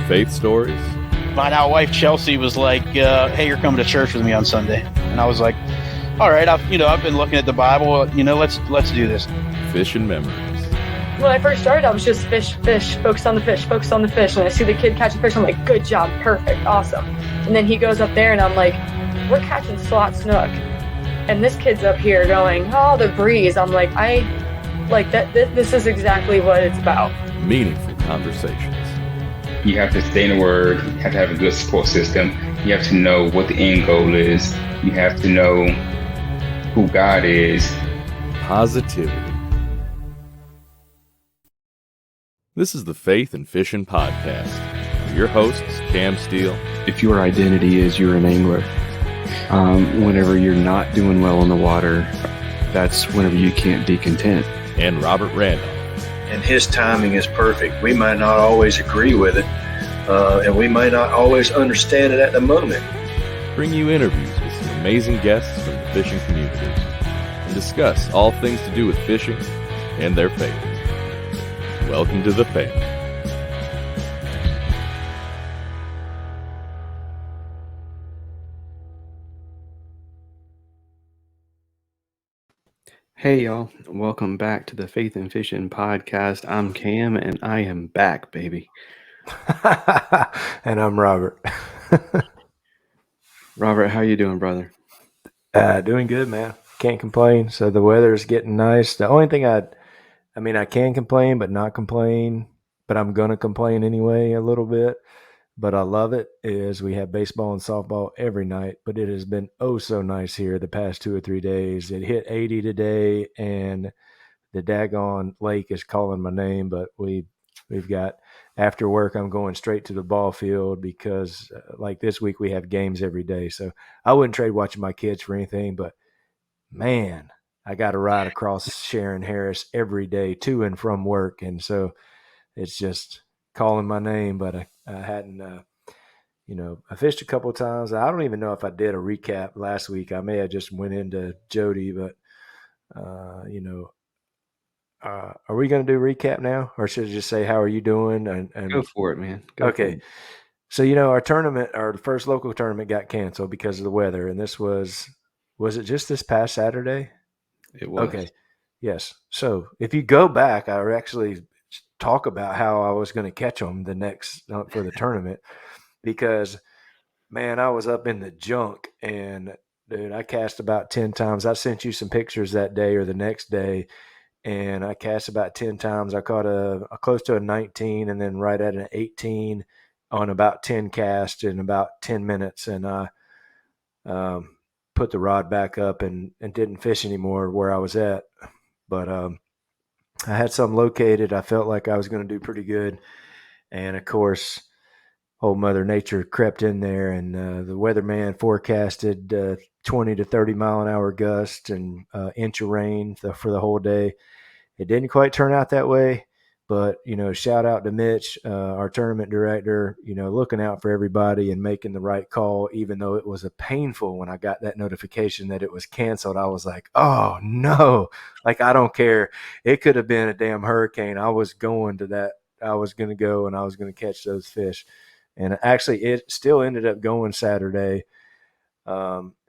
faith stories. My now wife Chelsea was like, "Hey, you're coming to church with me on Sunday," and I was like, "All right, I've been looking at the Bible. Let's do this." Fishing memories. When I first started, I was just fish, focus on the fish. And I see the kid catch a fish, I'm like, good job, perfect, awesome. And then he goes up there and I'm like, we're catching slot snook. And this kid's up here going, oh, the breeze. I'm like, this is exactly what it's about. Meaningful conversations. You have to stay in the Word. You have to have a good support system. You have to know what the end goal is. You have to know who God is. Positivity. This is the Faith and Fishing Podcast. Your hosts, Cam Steele. If your identity is you're an angler, whenever you're not doing well in the water, that's whenever you can't be content. And Robert Randolph. And his timing is perfect. We might not always agree with it, and we might not always understand it at the moment. Bring you interviews with some amazing guests from the fishing community and discuss all things to do with fishing and their faith. Welcome to the faith. Hey y'all, welcome back to the Faith and Fishing Podcast. I'm Cam and I am back, baby. And I'm Robert. Robert, how you doing, brother? Doing good, man. Can't complain. So the weather is getting nice. The only thing I can complain, but not complain, but I'm going to complain anyway a little bit, but I love it, is we have baseball and softball every night, but it has been oh so nice here the past 2 or 3 days. It hit 80 today, and the daggone lake is calling my name, but we've got, after work, I'm going straight to the ball field because like this week we have games every day. So I wouldn't trade watching my kids for anything, but man, I got to ride across Sharon Harris every day to and from work. And so it's just calling my name, but I hadn't, I fished a couple of times. I don't even know if I did a recap last week. I may have just went into Jody, but, are we going to do recap now, or should I just say, how are you doing? And Go for it, man. Okay. So, our tournament, our first local tournament got canceled because of the weather. And this was it just this past Saturday? It was. Okay. Yes. So if you go back, I actually talk about how I was going to catch them the next for the tournament, because, man, I was up in the junk, and dude, I cast about 10 times. I sent you some pictures that day or the next day, and I cast about 10 times. I caught a close to a 19 and then right at an 18 on about 10 casts in about 10 minutes. And I put the rod back up and didn't fish anymore where I was at. But I had some located. I felt like I was going to do pretty good. And, of course, old Mother Nature crept in there, and the weatherman forecasted 20 to 30 mile an hour gusts and inch of rain for the whole day. It didn't quite turn out that way, but, shout out to Mitch, our tournament director, looking out for everybody and making the right call, even though it was painful when I got that notification that it was canceled. I was like, oh, no, like, I don't care. It could have been a damn hurricane. I was going to that. I was going to go and I was going to catch those fish. And actually, it still ended up going Saturday,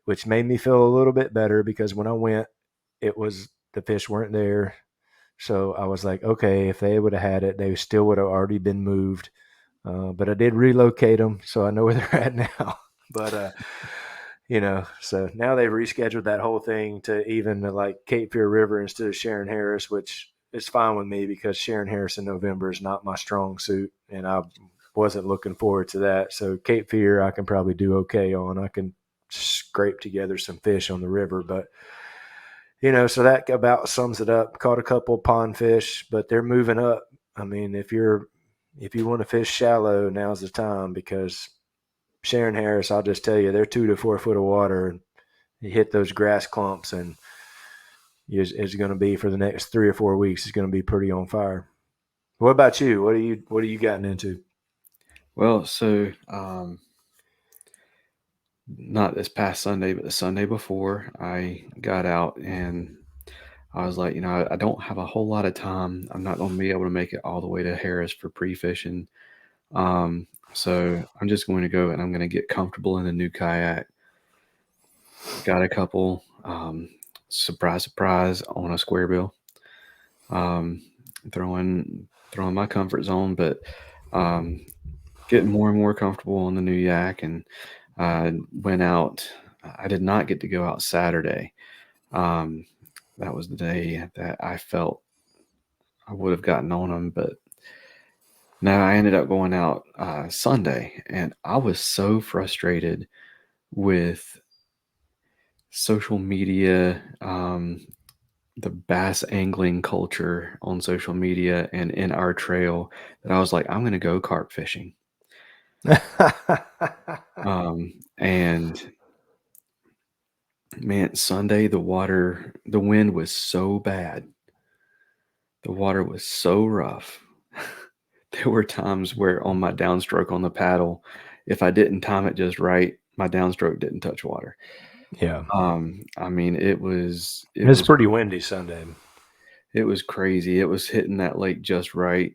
which made me feel a little bit better, because when I went, the fish weren't there. So I was like, okay, if they would have had it, they still would have already been moved. But I did relocate them, so I know where they're at now. But, so now they've rescheduled that whole thing to even like Cape Fear River instead of Sharon Harris, which is fine with me because Sharon Harris in November is not my strong suit, and I wasn't looking forward to that. So Cape Fear I can probably do okay on. I can scrape together some fish on the river, but so that about sums it up. Caught a couple pond fish, but they're moving up. I mean, if you want to fish shallow, now's the time, because Sharon Harris, I'll just tell you, they're 2 to 4 foot of water, and you hit those grass clumps, and it's going to be, for the next 3 or 4 weeks, it's going to be pretty on fire. What about you? What are you gotten into? Well, so not this past Sunday, but the Sunday before, I got out and I was like, I don't have a whole lot of time. I'm not going to be able to make it all the way to Harris for pre-fishing. So I'm just going to go and I'm going to get comfortable in the new kayak. Got a couple, surprise, surprise, on a square bill. Throwing my comfort zone, but getting more and more comfortable on the new yak, and went out. I did not get to go out Saturday. That was the day that I felt I would have gotten on them, but no, I ended up going out Sunday, and I was so frustrated with social media, the bass angling culture on social media and in our trail, that I was like, I'm going to go carp fishing. And man, Sunday, the wind was so bad. The water was so rough. There were times where on my downstroke on the paddle, if I didn't time it just right, my downstroke didn't touch water. Yeah. I mean, it was pretty windy Sunday. It was crazy. It was hitting that lake just right.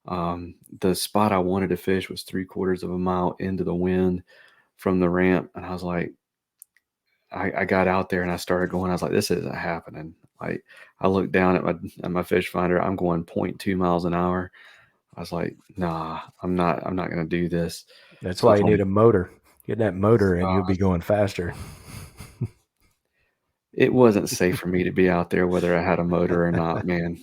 The spot I wanted to fish was 3/4 of a mile into the wind from the ramp, and I was like, I got out there and I started going. I was like, this isn't happening. Like, I looked down at my fish finder. I'm going 0.2 miles an hour. I was like, nah, I'm not going to do this. That's So why it's you like, need a motor. Get that motor and you'll be going faster. it wasn't safe for me to be out there whether I had a motor or not, man.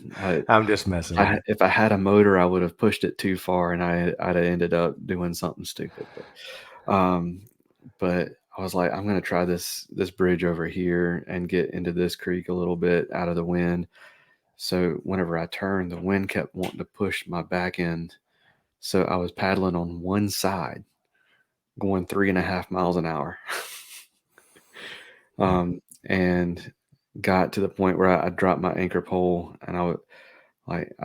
I'm just messing with you. If I had a motor, I would have pushed it too far and I'd have ended up doing something stupid. But I was like, I'm going to try this bridge over here and get into this creek a little bit out of the wind. So whenever I turned, the wind kept wanting to push my back end. So I was paddling on one side, going 3.5 miles an hour. And got to the point where I dropped my anchor pole, and I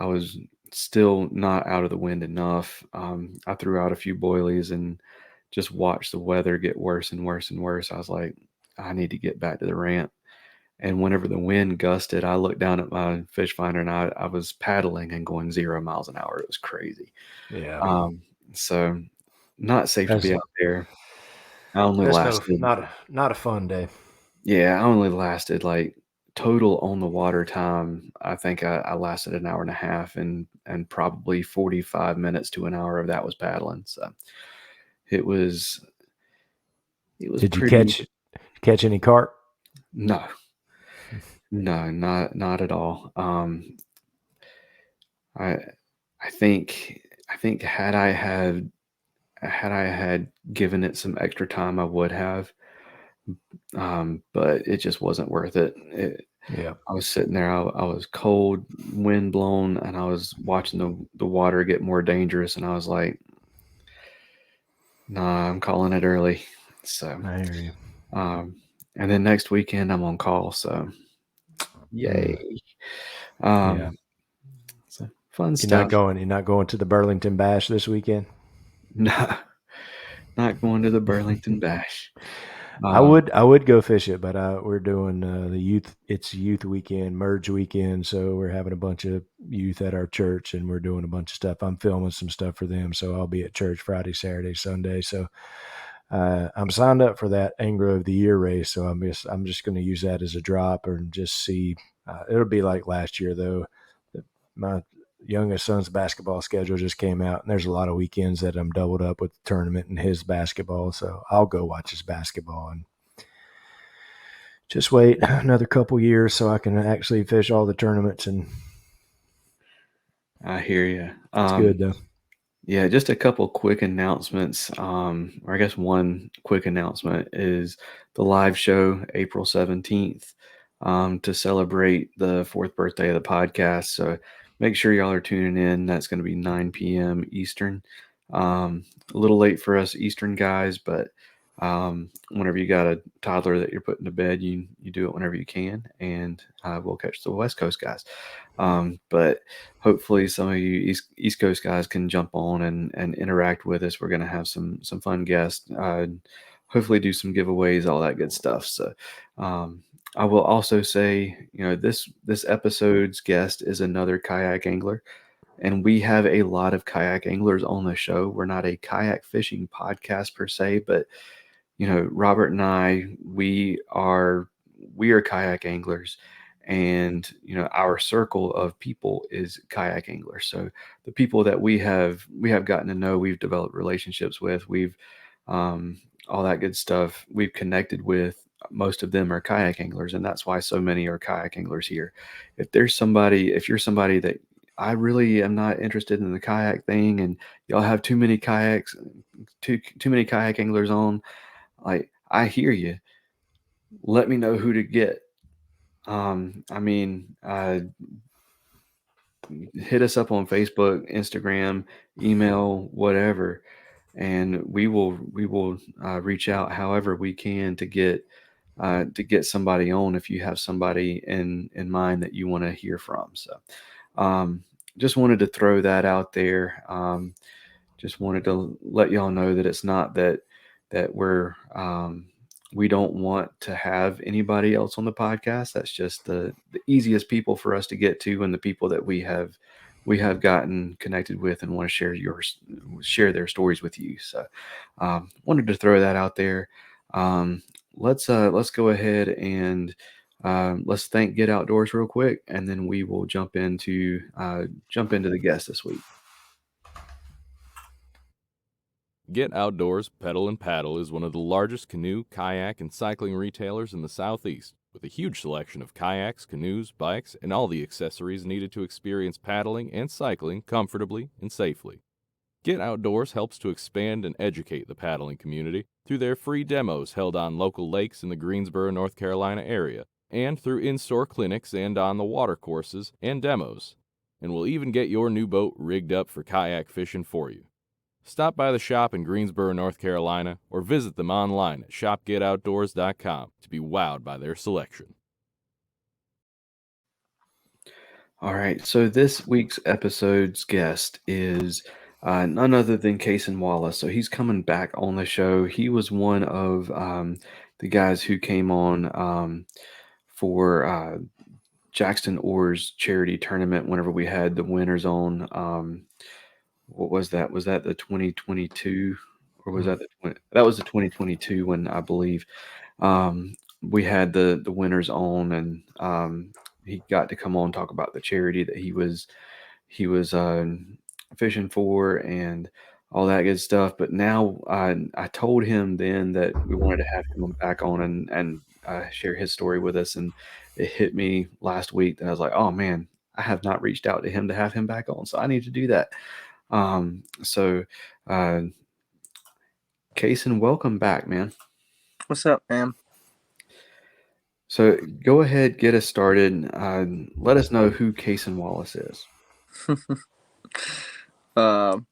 was still not out of the wind enough. I threw out a few boilies and just watched the weather get worse and worse and worse. I was like, I need to get back to the ramp. And whenever the wind gusted, I looked down at my fish finder and I was paddling and going 0 miles an hour. It was crazy. Yeah. So not safe to be out there. I only lasted not a fun day. Yeah, I only lasted like total on the water time. I think I lasted an hour and a half, and probably 45 minutes to an hour of that was paddling. So it was Did pretty. you catch any carp? No, not at all. I think had I had given it some extra time, I would have. But it just wasn't worth it. Yeah. I was sitting there. I was cold, wind blown, and I was watching the water get more dangerous. And I was like, nah, I'm calling it early. So I hear you. And then next weekend I'm on call. So yay. Yeah. So fun You're stuff. You're not going to the Burlington Bash this weekend? No, not going to the Burlington Bash. I would go fish it, but we're doing the youth. It's youth weekend, merge weekend, so we're having a bunch of youth at our church, and we're doing a bunch of stuff. I'm filming some stuff for them, so I'll be at church Friday, Saturday, Sunday. So I'm signed up for that Angler of the Year race. So I'm just going to use that as a drop and just see. It'll be like last year though. My youngest son's basketball schedule just came out, and there's a lot of weekends that I'm doubled up with the tournament and his basketball. So I'll go watch his basketball and just wait another couple years so I can actually fish all the tournaments. And I hear you. It's good though. Yeah, just a couple quick announcements. Or I guess one quick announcement is the live show April 17th to celebrate the 4th birthday of the podcast. So make sure y'all are tuning in. That's going to be 9 p.m. Eastern. A little late for us Eastern guys, but whenever you got a toddler that you're putting to bed, you do it whenever you can, and we'll catch the West Coast guys. But hopefully some of you East Coast guys can jump on and interact with us. We're going to have some fun guests, hopefully do some giveaways, all that good stuff. So I will also say, this episode's guest is another kayak angler, And we have a lot of kayak anglers on the show. We're not a kayak fishing podcast per se, but Robert and I, we are kayak anglers, and our circle of people is kayak anglers. So the people that we have gotten to know, we've developed relationships with, we've all that good stuff, we've connected with. Most of them are kayak anglers, and that's why so many are kayak anglers here. If you're somebody that I really am not interested in the kayak thing, and y'all have too many kayaks, too many kayak anglers on, like, I hear you. Let me know who to get. Hit us up on Facebook, Instagram, email, whatever, and we will reach out however we can to get somebody on if you have somebody in mind that you want to hear from. So, just wanted to throw that out there. Just wanted to let y'all know that it's not that we're we don't want to have anybody else on the podcast. That's just the easiest people for us to get to, and the people that we have gotten connected with and want to share their stories with you. So wanted to throw that out there. Let's go ahead and let's thank Get Outdoors real quick, and then we will jump into the guest this week. Get Outdoors Pedal and Paddle is one of the largest canoe, kayak, and cycling retailers in the Southeast, with a huge selection of kayaks, canoes, bikes, and all the accessories needed to experience paddling and cycling comfortably and safely. Get Outdoors helps to expand and educate the paddling community through their free demos held on local lakes in the Greensboro, North Carolina area, and through in-store clinics and on the water courses and demos. And will even get your new boat rigged up for kayak fishing for you. Stop by the shop in Greensboro, North Carolina, or visit them online at shopgetoutdoors.com to be wowed by their selection. All right, so this week's episode's guest is none other than Casen Wallace. So he's coming back on the show. He was one of the guys who came on for Jackson Orr's charity tournament whenever we had the winners on. What was that? Was that the 2022, or was that that was the 2022 one, I believe. We had the winners on, and he got to come on and talk about the charity that he was fishing for and all that good stuff. But now I told him then that we wanted to have him back on and share his story with us, and it hit me last week that I was like, oh man, I have not reached out to him to have him back on, so I need to do that. Casen, welcome back, man. What's up, man? So go ahead, get us started. Let us know who Casen Wallace is. Well,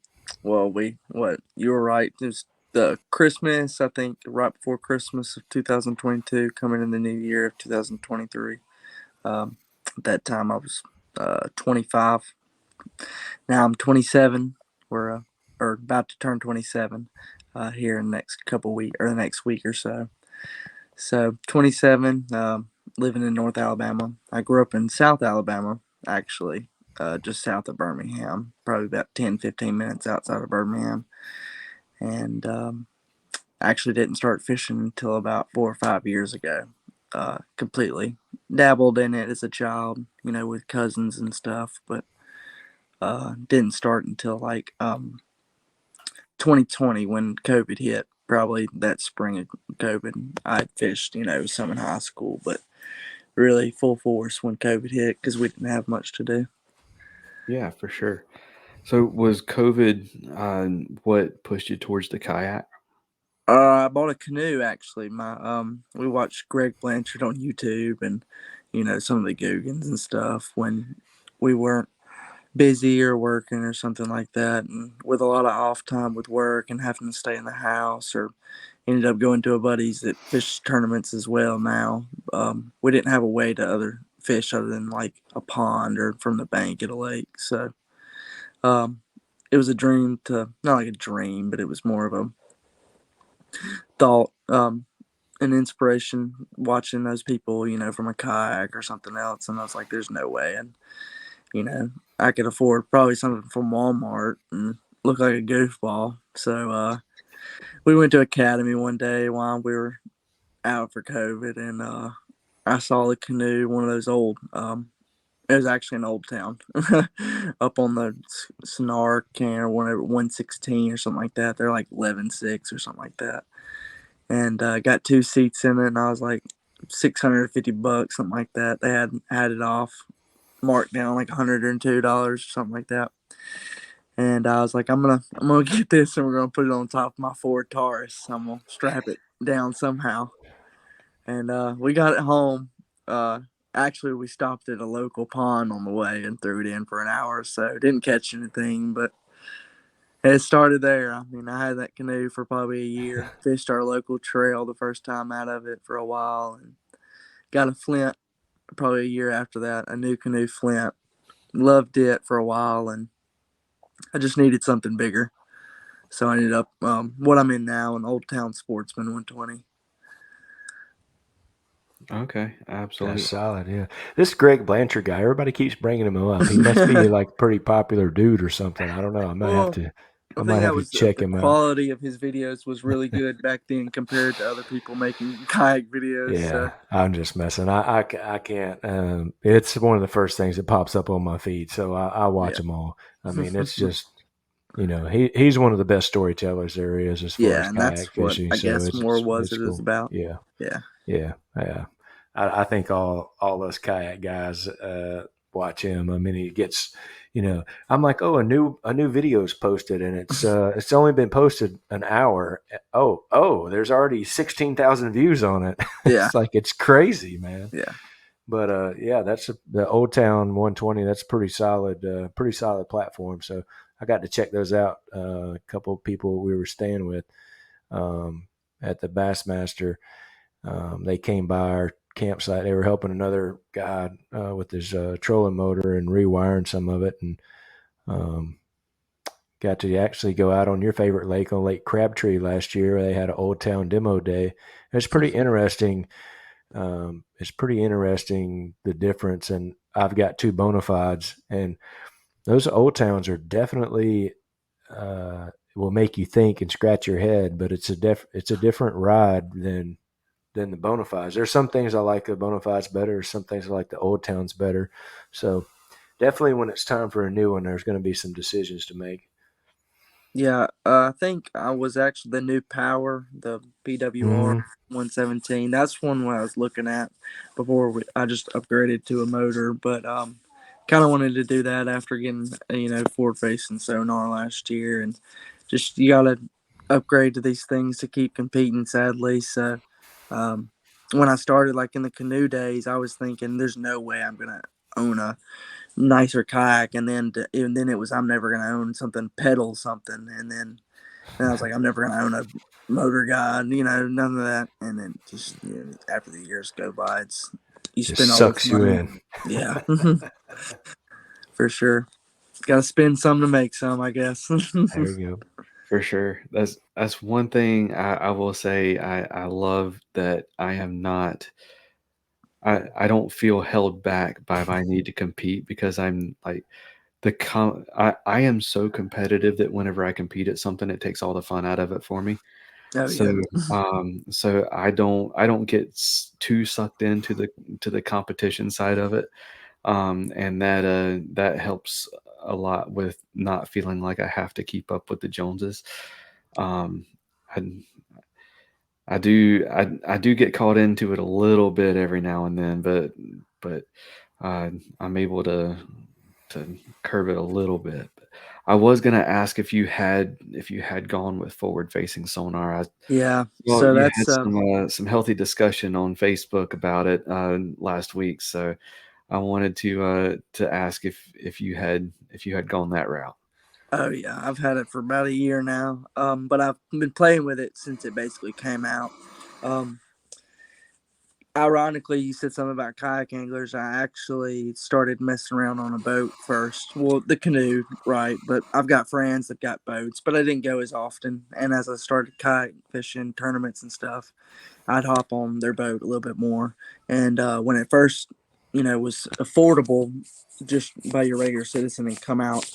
you were right. It was the Christmas, I think, right before Christmas of 2022, coming in the new year of 2023. At that time, I was 25. Now I'm 27. We're about to turn 27 here in the next couple weeks, or the next week or so. So 27, living in North Alabama. I grew up in South Alabama, actually, just south of Birmingham, probably about 10, 15 minutes outside of Birmingham. And actually didn't start fishing until about 4 or 5 years ago. Completely dabbled in it as a child, with cousins and stuff, but didn't start until like 2020 when COVID hit. Probably that spring of COVID, I'd fished, some in high school, but really full force when COVID hit because we didn't have much to do. Yeah, for sure. So was COVID what pushed you towards the kayak? I bought a canoe actually. We watched Greg Blanchard on YouTube and some of the Googans and stuff when we weren't busy or working or something like that, and with a lot of off time with work and having to stay in the house, or ended up going to a buddy's that fish tournaments as well. Now we didn't have a way to other fish other than like a pond or from the bank at a lake, so it was a dream to, not like a dream, but it was more of a thought, an inspiration watching those people, from a kayak or something else. And I was like, there's no way. And I could afford probably something from Walmart and look like a goofball. So we went to Academy one day while we were out for COVID, and I saw the canoe, one of those old. It was actually an Old Town, up on the sonar can or whatever, 116 or something like that. They're like 11.6 or something like that, and got 2 seats in it, and I was like $650, something like that. They had it off, marked down like $102 or something like that. And I was like, I'm gonna get this, and we're gonna put it on top of my Ford Taurus. I'm gonna strap it down somehow. And we got it home. Actually, we stopped at a local pond on the way and threw it in for an hour or so. Didn't catch anything, but it started there. I mean, I had that canoe for probably a year. Fished our local trail the first time out of it for a while, and got a flint probably a year after that, a new canoe flint. Loved it for a while, and I just needed something bigger. So I ended up what I'm in now, an Old Town Sportsman 120. Okay, absolutely. That's solid, yeah. This Greg Blanchard guy, everybody keeps bringing him up. He must be like a pretty popular dude or something. I don't know. I might have to. I might think have that to was check the him out. quality of his videos was really good back then compared to other people making kayak videos. Yeah, So. I'm just messing. I can't. It's one of the first things that pops up on my feed, so I watch them all. I mean, it's just he's one of the best storytellers there is as far as and kayak that's what fishing. I So guess more was it's it is cool. about. Yeah, Yeah. I think all us kayak guys watch him. I mean, he gets, I'm like, oh, a new video is posted, and it's only been posted an hour. Oh, there's already 16,000 views on it. Yeah. It's like it's crazy, man. Yeah. But yeah, that's the Old Town 120. That's pretty solid platform. So I got to check those out. A couple of people we were staying with at the Bassmaster. They came by our campsite. They were helping another guy with his trolling motor and rewiring some of it, and got to actually go out on your favorite lake, on Lake Crabtree last year. They had an Old Town demo day. It's pretty interesting. It's pretty interesting, the difference. And I've got 2 bona fides, and those Old Towns are definitely will make you think and scratch your head, but it's a different ride than the bona fides. There's some things I like the bona fides better. Some things I like the Old Towns better. So definitely when it's time for a new one, there's going to be some decisions to make. Yeah, I think I was actually the new Power, the PWR 117. That's one I was looking at before I just upgraded to a motor, but kind of wanted to do that after getting forward facing sonar last year, and just you gotta upgrade to these things to keep competing. Sadly, so when I started like in the canoe days, I was thinking there's no way I'm gonna own a nicer kayak, and then it was I'm never gonna own something pedal something, and then I was like I'm never gonna own a motor guide, none of that, and then just after the years go by, you Just spend all sucks this you money. in. Yeah. For sure, gotta spend some to make some, I guess. There you go. For sure. That's one thing I will say. I love that I am not. I don't feel held back by my need to compete, because I'm like I am so competitive that whenever I compete at something, it takes all the fun out of it for me. Oh, So yeah. so I don't get too sucked into the competition side of it. And that helps a lot with not feeling like I have to keep up with the Joneses. Um, I do get caught into it a little bit every now and then, but I'm able to curb it a little bit. But I was gonna ask if you had gone with forward facing sonar. Yeah. Well, So you that's had some healthy discussion on Facebook about it last week, so I wanted to ask if you had gone that route. Oh yeah, I've had it for about a year now. But I've been playing with it since it basically came out. Ironically, you said something about kayak anglers. I actually started messing around on a boat first. Well, the canoe, right? But I've got friends that got boats, but I didn't go as often. And as I started kayak fishing tournaments and stuff, I'd hop on their boat a little bit more. And when it first was affordable just by your regular citizen and come out.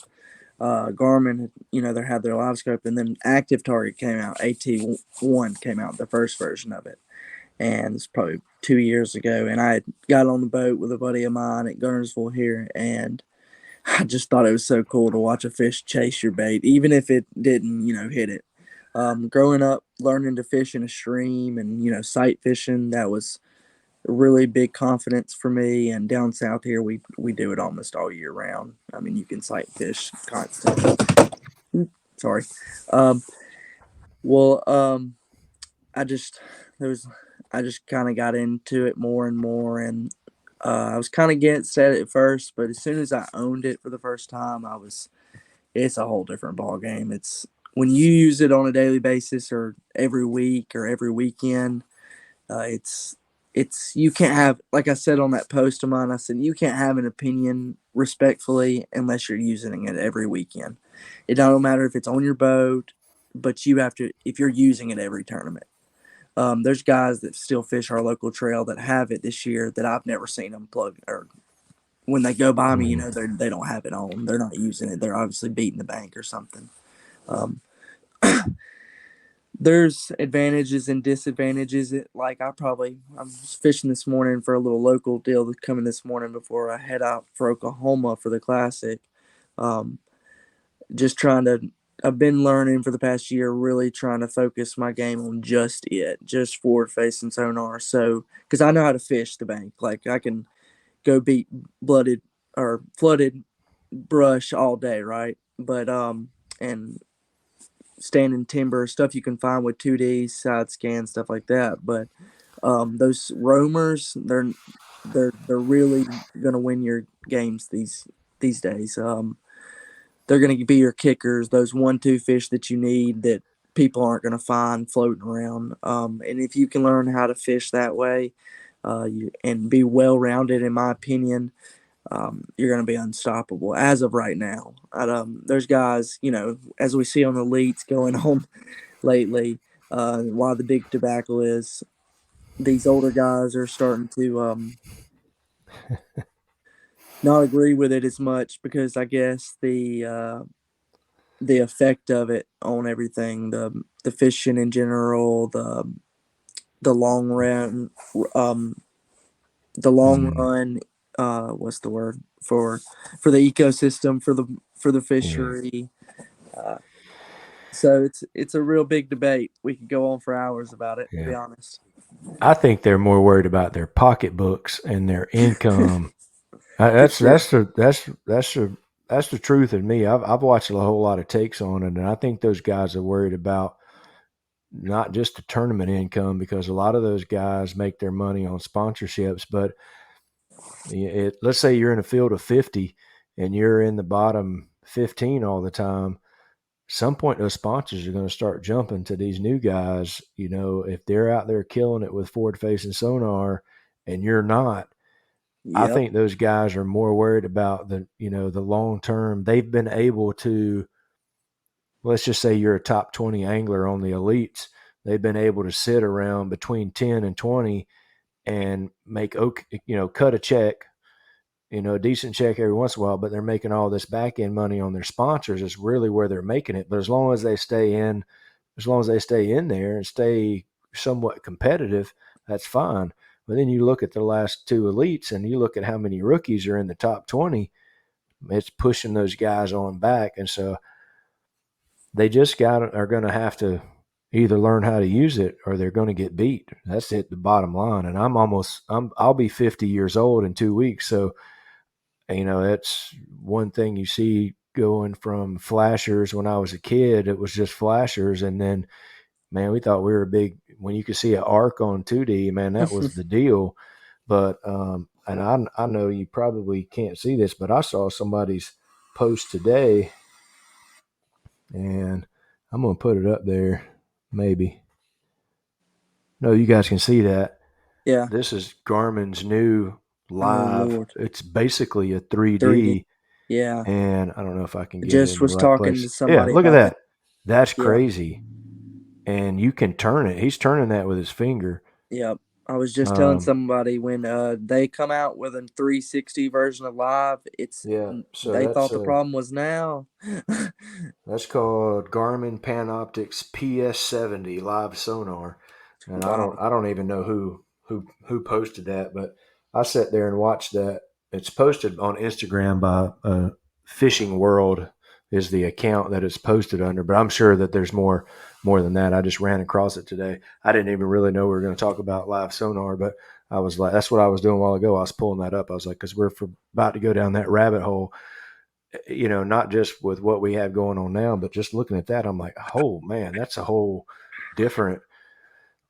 Garmin, they had their live scope, and then Active Target came out. AT1 came out, the first version of it, and it's probably 2 years ago. And I got on the boat with a buddy of mine at Gunnersville here, and I just thought it was so cool to watch a fish chase your bait, even if it didn't, hit it. Growing up, learning to fish in a stream and sight fishing, that was a really big confidence for me. And down south here, we do it almost all year round. I mean, you can sight fish constantly. Sorry. Um, well, I just there was I just kind of got into it more and more, and I was kind of against it at first, but as soon as I owned it for the first time, it's a whole different ball game. It's when you use it on a daily basis or every week or every weekend, it's you can't have, like I said on that post of mine, I said you can't have an opinion respectfully unless you're using it every weekend. It don't matter if it's on your boat, but you have to if you're using it every tournament. There's guys that still fish our local trail that have it this year that I've never seen them plug, or when they go by me, they don't have it on. They're not using it. They're obviously beating the bank or something. Um, there's advantages and disadvantages. Like I'm fishing this morning for a little local deal that's coming this morning before I head out for Oklahoma for the Classic. Um, just trying to I've been learning for the past year, really trying to focus my game on just forward facing sonar. So, because I know how to fish the bank, like I can go beat blooded or flooded brush all day, right? But and standing timber stuff you can find with 2D side scan stuff like that. But those roamers, they're really gonna win your games these days. They're going to be your kickers, those 1-2 fish that you need that people aren't going to find floating around. And if you can learn how to fish that way and be well-rounded, in my opinion, you're going to be unstoppable as of right now. There's guys, as we see on the elites going on lately, while the big tobacco is, these older guys are starting to not agree with it as much because I guess the effect of it on everything, the fishing in general, the long run, what's the word for the ecosystem for the fishery. So it's a real big debate. We could go on for hours about it, to be honest. I think they're more worried about their pocketbooks and their income. That's the truth in me. I've watched a whole lot of takes on it, and I think those guys are worried about not just the tournament income, because a lot of those guys make their money on sponsorships. But let's say you're in a field of 50 and you're in the bottom 15 all the time. Some point those sponsors are going to start jumping to these new guys. If they're out there killing it with forward facing sonar and you're not, I think those guys are more worried about the long term. They've been able to, let's just say you're a top 20 angler on the elites. They've been able to sit around between 10 and 20 and make, cut a check, a decent check every once in a while, but they're making all this back end money on their sponsors. Is really where they're making it. But as long as they stay in there and stay somewhat competitive, that's fine. But then you look at the last two elites and you look at how many rookies are in the top 20, it's pushing those guys on back. And so they just are going to have to either learn how to use it or they're going to get beat. That's it, the bottom line. And I'll be 50 years old in 2 weeks. So, that's one thing you see going from flashers. When I was a kid, it was just flashers. And then, man, we thought we were big. When you could see an arc on 2D, man, that was the deal. But, and I know you probably can't see this, but I saw somebody's post today, and I'm going to put it up there, maybe. No, you guys can see that. Yeah. This is Garmin's new live. It's basically a 3D. Yeah. And I don't know if I can get just it was in the right talking place. to somebody. Yeah, look at that. It. That's crazy. And you can turn it. He's turning that with his finger. Yep. I was just telling Um, somebody when they come out with a 360 version of live, yeah, so they thought the problem was now. that's called Garmin Panoptix PS70 live sonar, and Wow. I don't even know who posted that, but I sat there and watched that. It's posted on Instagram by Fishing World is the account that it's posted under, but I'm sure that there's more than that. I just ran across it today. I didn't even really know we were going to talk about live sonar, but I was like, that's what I was doing a while ago. I was pulling that up. I was like, because about to go down that rabbit hole, not just with what we have going on now, but just looking at that, I'm like, oh man, that's a whole different,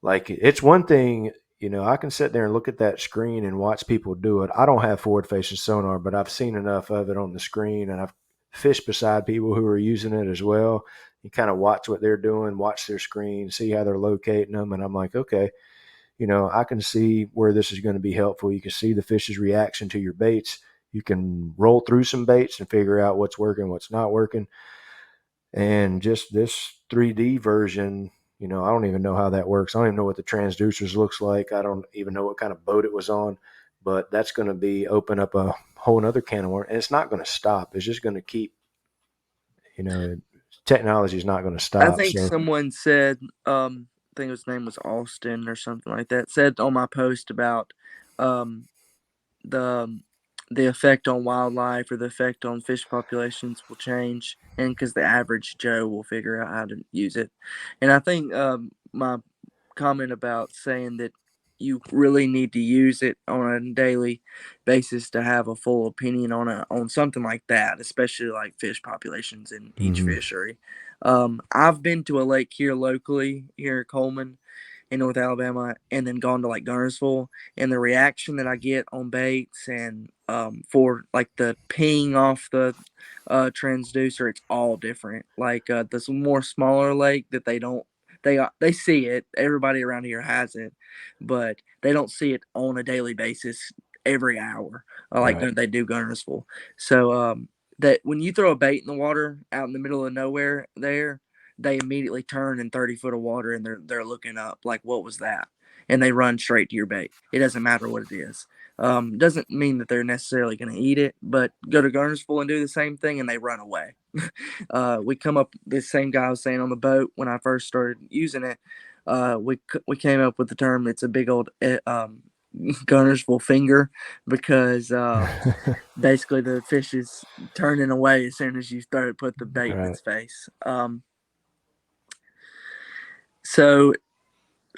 like, it's one thing, I can sit there and look at that screen and watch people do it. I don't have forward facing sonar, but I've seen enough of it on the screen, and I've fished beside people who are using it as well. You kind of watch what they're doing, watch their screen, see how they're locating them. And I'm like, okay, I can see where this is going to be helpful. You can see the fish's reaction to your baits. You can roll through some baits and figure out what's working, what's not working. And just this 3D version, I don't even know how that works. I don't even know what the transducers looks like. I don't even know what kind of boat it was on. But that's going to be open up a whole other can of worms, and it's not going to stop. It's just going to keep. Technology is not going to I stop. think So someone said, I think his name was Austin or something like that, said on my post about um, the the effect on wildlife or the effect on fish populations will change, and because the average Joe will figure out how to use it. And I think my comment about saying that you really need to use it on a daily basis to have a full opinion on something like that, especially like fish populations in each mhm. fishery. I've been to a lake here locally here in Coleman in North Alabama, and then gone to like Gunnersville, and the reaction that I get on baits and for like the ping off the transducer, it's all different. Like this more smaller lake that they see it. Everybody around here has it, but they don't see it on a daily basis every hour like Right. they do Gunnersville. So that when you throw a bait in the water out in the middle of nowhere there, they immediately turn in 30 foot of water and they're looking up like, what was that? And they run straight to your bait. It doesn't matter what it is. Doesn't mean that they're necessarily going to eat it, but go to Garnersville and do the same thing and they run away. We come up, the same guy was saying on the boat when I first started using it, we came up with the term, it's a big old Gunnersville finger, because basically the fish is turning away as soon as you put the bait in Right. its face. So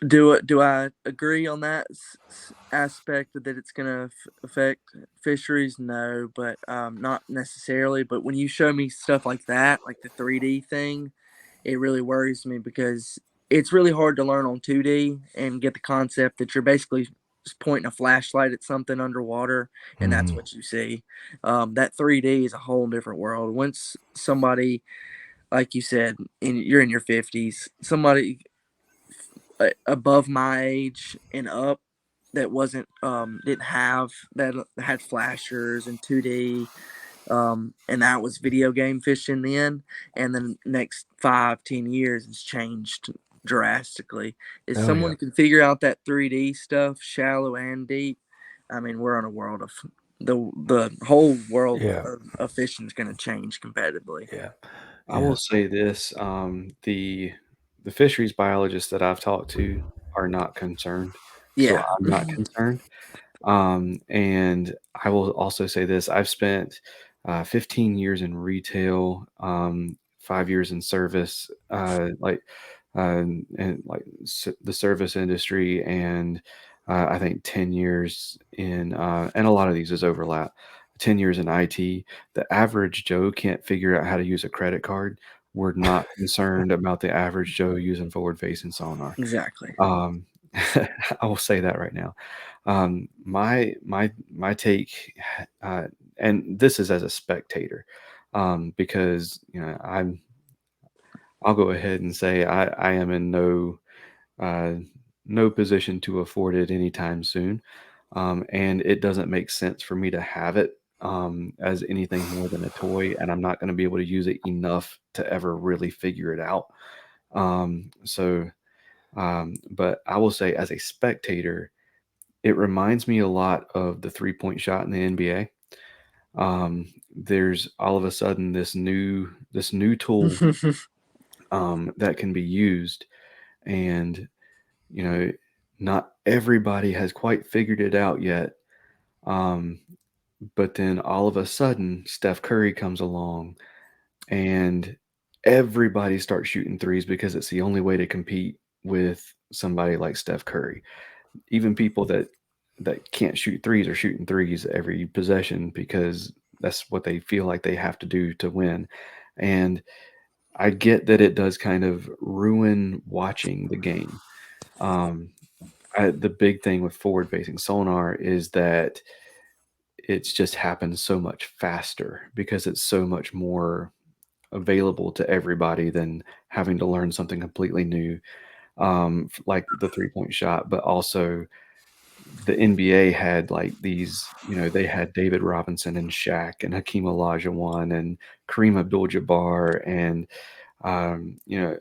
do I agree on that aspect that it's going to affect fisheries? No, but not necessarily. But when you show me stuff like that, like the 3D thing, it really worries me, because it's really hard to learn on 2D and get the concept that you're basically just pointing a flashlight at something underwater and that's Mhm. what you see. That 3D is a whole different world. Once somebody, like you said, you're in your 50s, somebody above my age and up that wasn't didn't have that had flashers and 2D, and that was video game fishing then, and then the next 5-10 years has changed drastically. If Oh yeah. someone can figure out that 3D stuff, shallow and deep, I mean, we're on a world of the whole world Yeah. of fishing is going to change competitively. Yeah. I Yeah. will say this, the fisheries biologists that I've talked to are not concerned, so Yeah. I'm not concerned. And I will also say this: I've spent 15 years in retail, 5 years in service, and like the service industry, and I think 10 years in, and a lot of these is overlap. 10 years in IT. The average Joe can't figure out how to use a credit card. We're not concerned about the average Joe using forward facing sonar. Exactly. Um, I will say that right now. My take, and this is as a spectator, because I'll go ahead and say I am in uh, no position to afford it anytime soon, and it doesn't make sense for me to have it as anything more than a toy, and I'm not going to be able to use it enough to ever really figure it out. But I will say, as a spectator, it reminds me a lot of the 3-point shot in the NBA. There's all of a sudden this new tool that can be used, and not everybody has quite figured it out yet. But then all of a sudden, Steph Curry comes along, and everybody starts shooting threes because it's the only way to compete with somebody like Steph Curry. Even people that can't shoot threes are shooting threes every possession because that's what they feel like they have to do to win. And I get that it does kind of ruin watching the game. The big thing with forward-facing sonar is that it's just happens so much faster because it's so much more available to everybody than having to learn something completely new, like the 3-point shot. But also, the NBA had like these, they had David Robinson and Shaq and Hakeem Olajuwon and Kareem Abdul-Jabbar and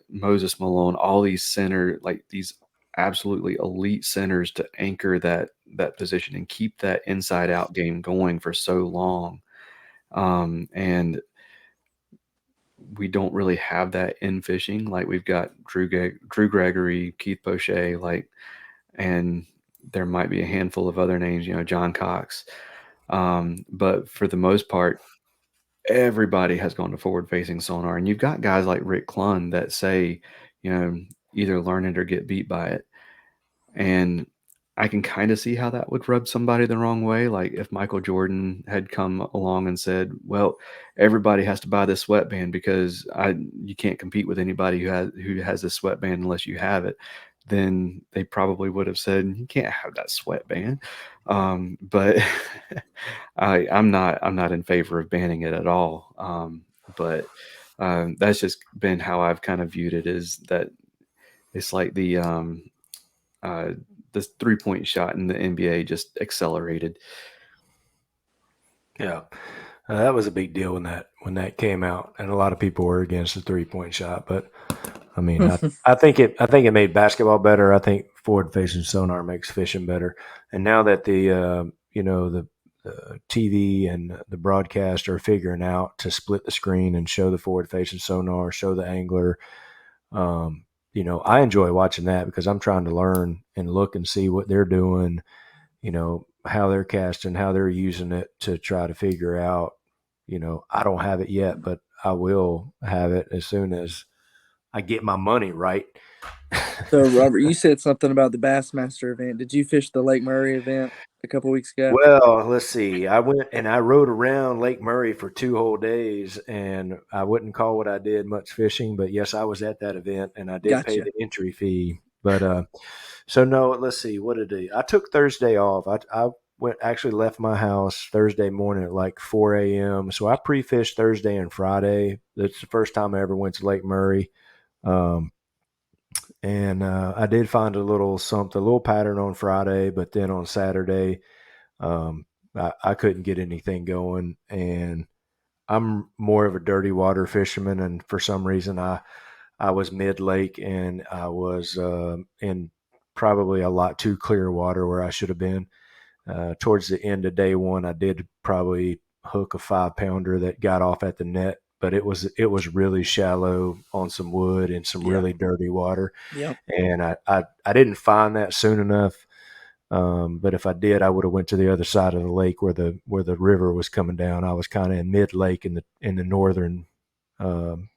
Moses Malone, all these like these absolutely elite centers to anchor that position and keep that inside out game going for so long. And we don't really have that in fishing. Like we've got Drew Gregory, Keith Poche, and there might be a handful of other names, John Cox. But for the most part, everybody has gone to forward-facing sonar, and you've got guys like Rick Clunn that say, either learn it or get beat by it. And I can kind of see how that would rub somebody the wrong way. Like if Michael Jordan had come along and said, well, everybody has to buy this sweatband because you can't compete with anybody who has this sweatband unless you have it, then they probably would have said, you can't have that sweatband. But I'm not in favor of banning it at all. But that's just been how I've kind of viewed it, is that it's like the 3-point shot in the NBA just accelerated. Yeah, that was a big deal when that came out, and a lot of people were against the 3-point shot. But I mean, I think it made basketball better. I think forward-facing sonar makes fishing better. And now that the TV and the broadcast are figuring out to split the screen and show the forward-facing sonar, show the angler. I enjoy watching that because I'm trying to learn and look and see what they're doing, how they're casting, how they're using it to try to figure out, I don't have it yet, but I will have it as soon as I get my money right. So, Robert, you said something about the Bassmaster event. Did you fish the Lake Murray event a couple weeks ago? Well, let's see. I went and I rode around Lake Murray for 2 whole days, and I wouldn't call what I did much fishing, but yes, I was at that event and I did pay Gotcha. the entry fee. But so no, let's see. What did I took Thursday off. I actually left my house Thursday morning at like 4 a.m. So I pre-fished Thursday and Friday. That's the first time I ever went to Lake Murray. And I did find a little pattern on Friday, but then on Saturday, I couldn't get anything going. And I'm more of a dirty water fisherman, and for some reason, I was mid lake, and I was in probably a lot too clear water where I should have been. Towards the end of day one, I did probably hook a 5-pounder that got off at the net, but it was really shallow on some wood and some really dirty water. Yep. And I didn't find that soon enough. But if I did, I would have went to the other side of the lake where the river was coming down. I was kind of in mid lake in the northern, northern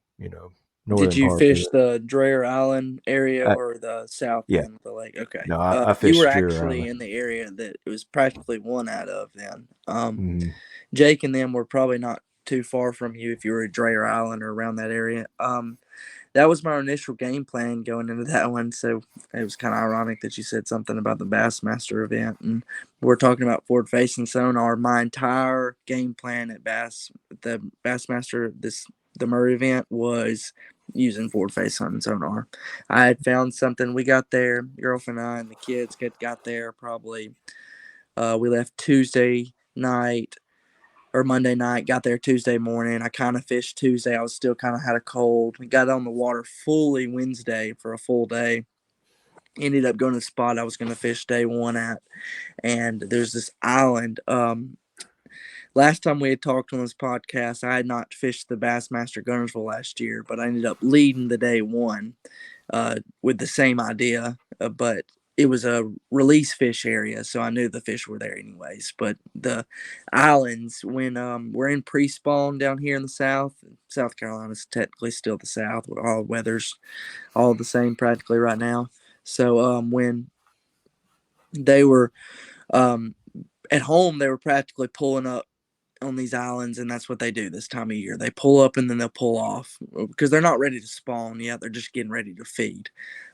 Did you part fish of the Dreher Island area it. or the south Yeah. end of the lake? Okay. No, I You fished were Dreher actually Island. in the area that it was practically one out of then. Mhm. Jake and them were probably not too far from you if you were at Dreher Island or around that area. That was my initial game plan going into that one. So it was kind of ironic that you said something about the Bassmaster event. And we're talking about forward facing sonar. My entire game plan at the Bassmaster, the Murray event, was using forward facing sonar. I had found something. We got there, girlfriend and I and the kids got there probably. We left Tuesday night or Monday night, got there Tuesday morning. I kind of fished Tuesday. I was still kind of had a cold. We got on the water fully Wednesday for a full day. ended up going to the spot I was going to fish day one at, and there's this island. Last time we had talked on this podcast, I had not fished the Bassmaster Gunnersville last year, but I ended up leading the day one with the same idea, but it was a release fish area, so I knew the fish were there anyways. But the islands, when we're in pre-spawn down here in the South Carolina is technically still the South, with all weathers all the same practically right now. So when they were at home, they were practically pulling up on these islands, and that's what they do this time of year. They pull up and then they'll pull off because they're not ready to spawn yet. They're just getting ready to feed.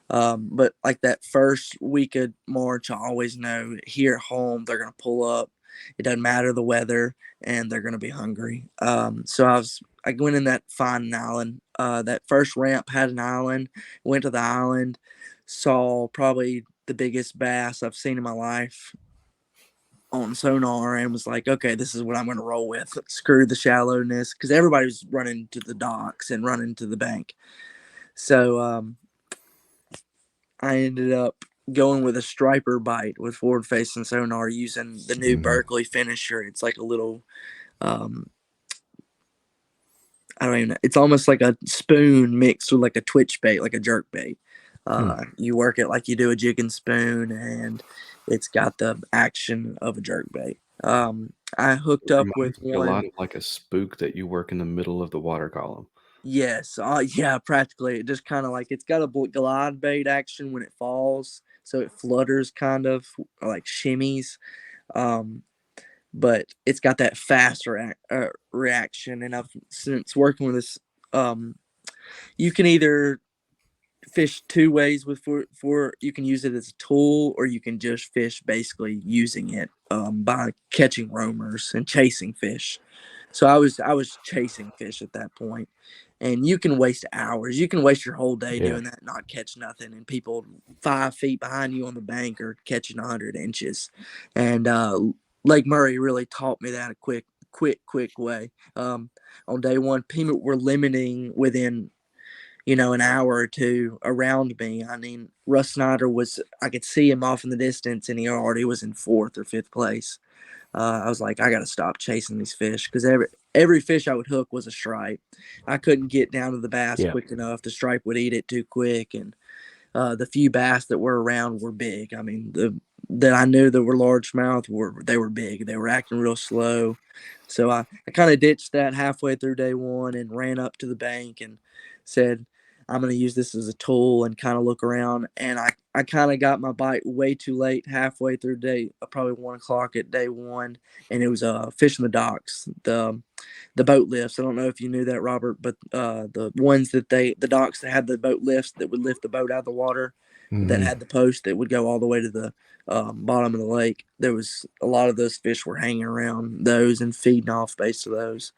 But like that first week of March, I always know here at home they're going to pull up. It doesn't matter the weather, and they're going to be hungry. So I went in that finding island. That first ramp had an island. Went to the island, saw probably the biggest bass I've seen in my life on sonar, and was like, okay, this is what I'm going to roll with. Screw the shallowness, because everybody was running to the docks and running to the bank. So I ended up going with a striper bite with forward facing sonar using the new Berkeley finisher. It's like a little, I don't even know. It's almost like a spoon mixed with like a twitch bait, like a jerk bait. You work it like you do a jig and spoon, and it's got the action of a jerk bait. I hooked up with A lot one. of like a spook that you work in the middle of the water column. Yes. Yeah, practically. It just kind of like, it's got a glide bait action when it falls. So it flutters kind of like shimmies. But it's got that fast reaction. And since working with this, you can either fish two ways with for you can use it as a tool, or you can just fish basically using it by catching roamers and chasing fish. So I was chasing fish at that point, and you can waste hours. You can waste your whole day doing that, not catch nothing, and people 5 feet behind you on the bank are catching 100 inches. And Lake Murray really taught me that a quick way. On day one, people were limiting within an hour or two around me. I mean, Russ Snyder I could see him off in the distance, and he already was in 4th or 5th place. I was like, I got to stop chasing these fish, because every fish I would hook was a stripe. I couldn't get down to the bass quick enough. The stripe would eat it too quick, and the few bass that were around were big. I mean, that I knew that were largemouth were big. They were acting real slow. So I kind of ditched that halfway through day one and ran up to the bank and said, I'm going to use this as a tool and kind of look around. And I kind of got my bite way too late, halfway through probably 1 o'clock at day one. And it was fish in the docks, the boat lifts. I don't know if you knew that, Robert, but the ones the docks that had the boat lifts that would lift the boat out of the water, that had the post that would go all the way to the bottom of the lake. There was a lot of those fish were hanging around those and feeding off base of those.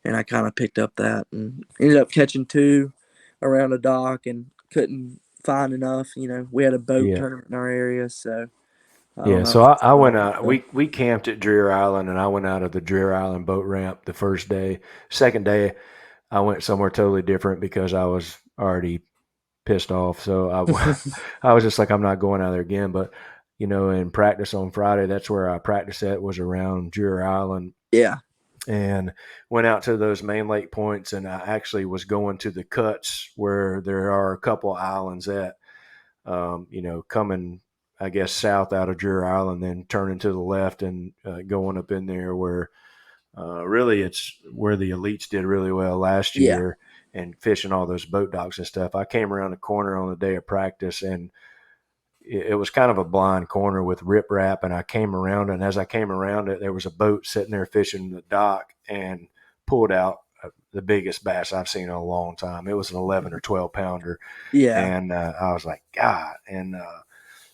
And I kind of picked up that and ended up catching 2 around a dock and couldn't find enough. We had a boat tournament in our area, so So I went out. We camped at Dreer Island, and I went out of the Dreer Island boat ramp the first day. Second day, I went somewhere totally different because I was already pissed off. So I was just like, I'm not going out there again. But in practice on Friday, that's where I practiced at, was around Dreer Island. Yeah. And went out to those main lake points, and I actually was going to the cuts where there are a couple islands at, coming, I guess, south out of Dreer Island, then turning to the left and going up in there where really it's where the elites did really well last year and fishing all those boat docks and stuff. I came around the corner on the day of practice, and it was kind of a blind corner with riprap, and I came around, and as I came around it, there was a boat sitting there fishing the dock and pulled out the biggest bass I've seen in a long time. It was an 11 or 12 pounder. Yeah. And I was like, God. And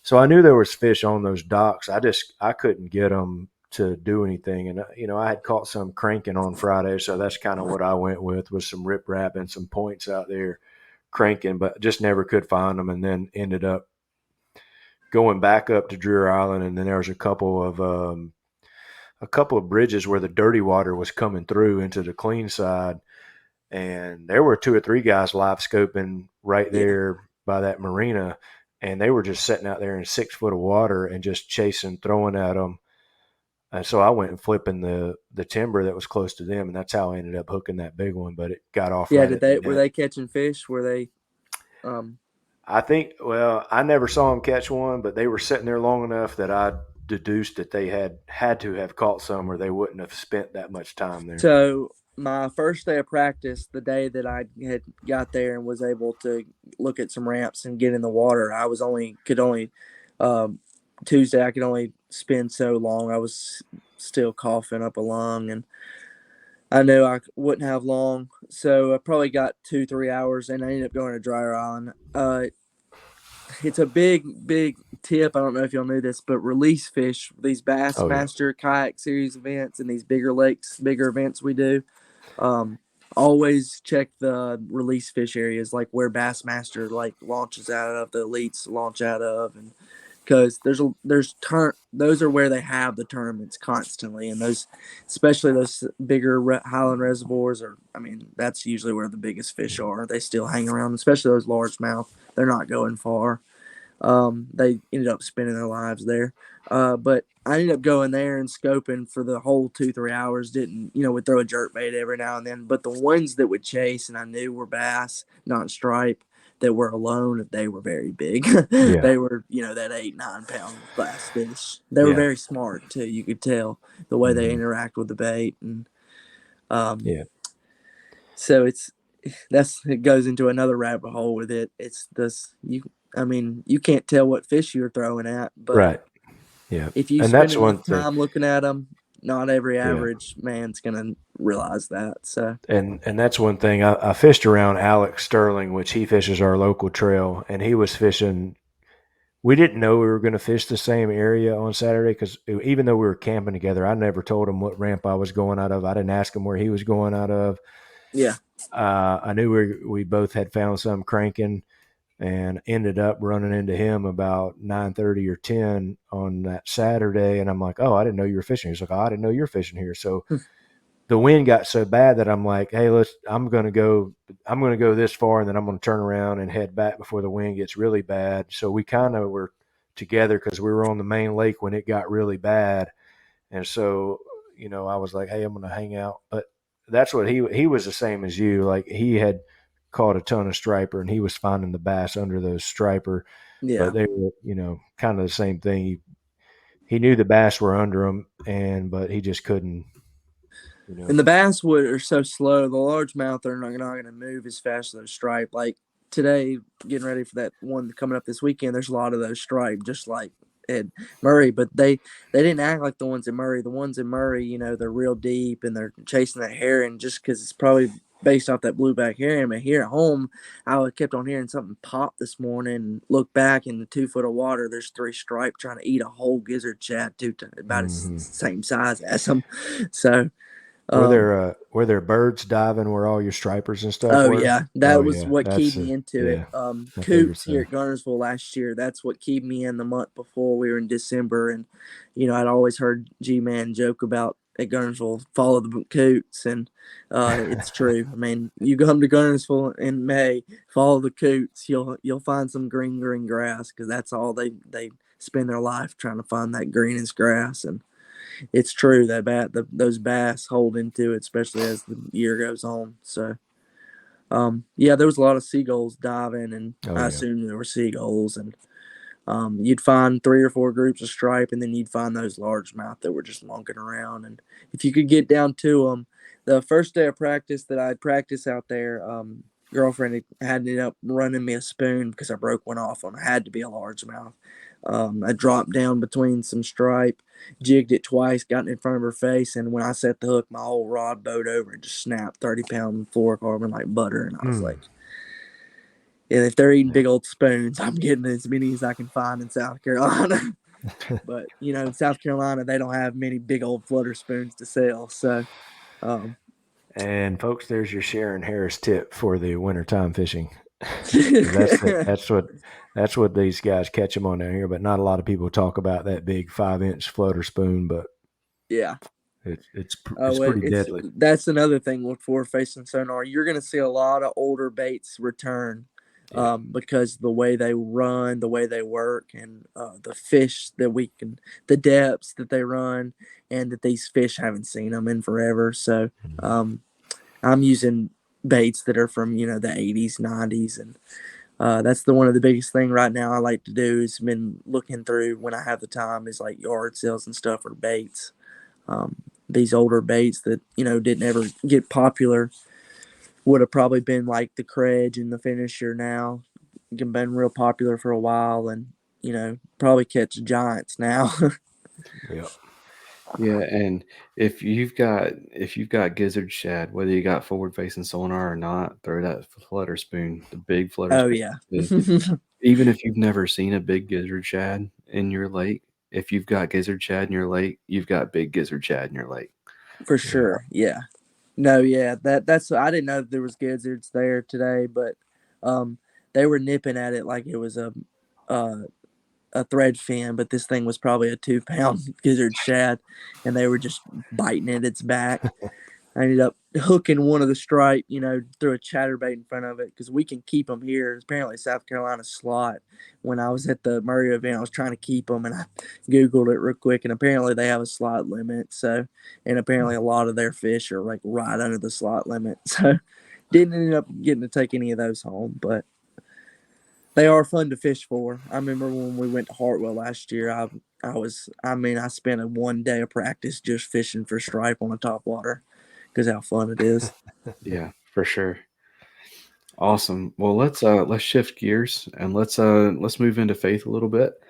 so I knew there was fish on those docks. I couldn't get them to do anything. And, I had caught some cranking on Friday, so that's kind of what I went with, was some riprap and some points out there cranking, but just never could find them, and then ended up going back up to Dreer Island. And then there was a couple of bridges where the dirty water was coming through into the clean side. And there were 2 or 3 guys live scoping right there by that marina. and they were just sitting out there in 6 foot of water and just chasing, throwing at them. And so I went and flipping the timber that was close to them, and that's how I ended up hooking that big one. But it got off. Yeah, Right at the were net. they catching fish? Were they? I think. Well, I never saw them catch one, but they were sitting there long enough that I deduced that they had to have caught some, or they wouldn't have spent that much time there. So my first day of practice, the day that I had got there and was able to look at some ramps and get in the water, I was could only Tuesday I could only spend so long. I was still coughing up a lung, and I knew I wouldn't have long, so I probably got 2-3 hours, and I ended up going to Dryer Island. It's a big tip. I don't know if y'all knew this, but release fish, these Bassmaster Kayak Series events and these bigger lakes, bigger events we do, always check the release fish areas, like where Bassmaster like launches out of, the elites launch out of, and because those are where they have the tournaments constantly, and those, especially those bigger Highland reservoirs, that's usually where the biggest fish are. They still hang around, especially those largemouth. They're not going far. They ended up spending their lives there. But I ended up going there and scoping for the whole 2-3 hours. Would throw a jerk bait every now and then, but the ones that would chase and I knew were bass, not stripe, that were alone, they were very big. Yeah. They were, that 8-9 pound bass fish. They were very smart too. You could tell the way they interact with the bait, and so it goes into another rabbit hole with it. It's this you can't tell what fish you're throwing at, but right. Yeah. If you spend enough time looking at them, not every average man's gonna realize that. So and that's one thing. I fished around Alex Sterling, which he fishes our local trail, and he was fishing. We didn't know we were going to fish the same area on Saturday because even though we were camping together, I never told him what ramp I was going out of. I didn't ask him where he was going out of. Yeah. I knew we both had found some cranking and ended up running into him about 9:30 or 10 on that Saturday. And I'm like, oh, I didn't know you were fishing. He's like, oh, I didn't know you're fishing here. So the wind got so bad that I'm like, hey, I'm going to go this far, and then I'm going to turn around and head back before the wind gets really bad. So we kind of were together because we were on the main lake when it got really bad. And so, I was like, hey, I'm going to hang out. But that's what he was the same as you. Like, he had caught a ton of striper, and he was finding the bass under those striper. Yeah. But they were, kind of the same thing. He knew the bass were under him, but he just couldn't. And the basswood are so slow. The largemouth are not going to move as fast as those stripe. Like today, getting ready for that one coming up this weekend, there's a lot of those stripe, just like at Murray. But they didn't act like the ones in Murray. The ones in Murray, they're real deep and they're chasing that herring just because it's probably based off that blueback herring. But here at home, I kept on hearing something pop this morning and look back in the 2 foot of water. There's 3 stripe trying to eat a whole gizzard shad, about the same size as them. So. Were there birds diving where all your stripers and stuff were? Yeah, that was what keyed me into it. Coops here at Garnersville last year, that's what keyed me in the month before. We were in December, and I'd always heard G-Man joke about at Garnersville, follow the coots, and it's true. You come to Garnersville in May, follow the coots, you'll find some green grass, because that's all they spend their life trying to find, that greenest grass. And it's true that those bass hold into it, especially as the year goes on. So, there was a lot of seagulls diving, and I assumed there were seagulls. And you'd find 3 or 4 groups of stripe, and then you'd find those largemouth that were just lunking around. And if you could get down to them, the first day of practice that I'd practice out there, girlfriend had ended up running me a spoon because I broke one off on. It had to be a largemouth. I dropped down between some stripe, jigged it twice, got it in front of her face, and when I set the hook, my whole rod bowed over and just snapped 30-pound fluorocarbon like butter. And I was like, and if they're eating big old spoons, I'm getting as many as I can find in South Carolina. But, in South Carolina, they don't have many big old flutter spoons to sell. So, and folks, there's your Sharon Harris tip for the wintertime fishing. That's what these guys catch them on down here, but not a lot of people talk about that big 5-inch floater spoon. But yeah, it's pretty deadly. That's another thing. Look for facing sonar. You're going to see a lot of older baits return. because the way they run, the way they work, and the fish that the depths that they run, and that these fish haven't seen them in forever. So I'm using baits that are from the 80s, 90s, and that's one of the biggest thing right now I like to do is been looking through when I have the time is like yard sales and stuff or baits. These older baits that didn't ever get popular would have probably been like the Credge and the Finisher now. Been real popular for a while, and probably catch giants now. Yep. Yeah, and if you've got gizzard shad, whether you got forward facing sonar or not, throw that flutter spoon, the big flutter Oh spoon. yeah. Even if you've never seen a big gizzard shad in your lake, if you've got gizzard shad in your lake, you've got big gizzard shad in your lake. For sure. Yeah. No, yeah. That's I didn't know that there was gizzards there today, but they were nipping at it like it was a thread fin, but this thing was probably a 2-pound gizzard shad, and they were just biting at its back. I ended up hooking one of the stripe, threw a chatterbait in front of it because we can keep them here. Apparently, South Carolina slot. When I was at the Murray event, I was trying to keep them, and I Googled it real quick, and apparently they have a slot limit. So, and apparently a lot of their fish are like right under the slot limit. So, didn't end up getting to take any of those home, but they are fun to fish for. I remember when we went to Hartwell last year. I spent a 1 day of practice just fishing for stripe on the top water because how fun it is. Yeah, for sure. Awesome. Well, let's shift gears and let's move into faith a little bit.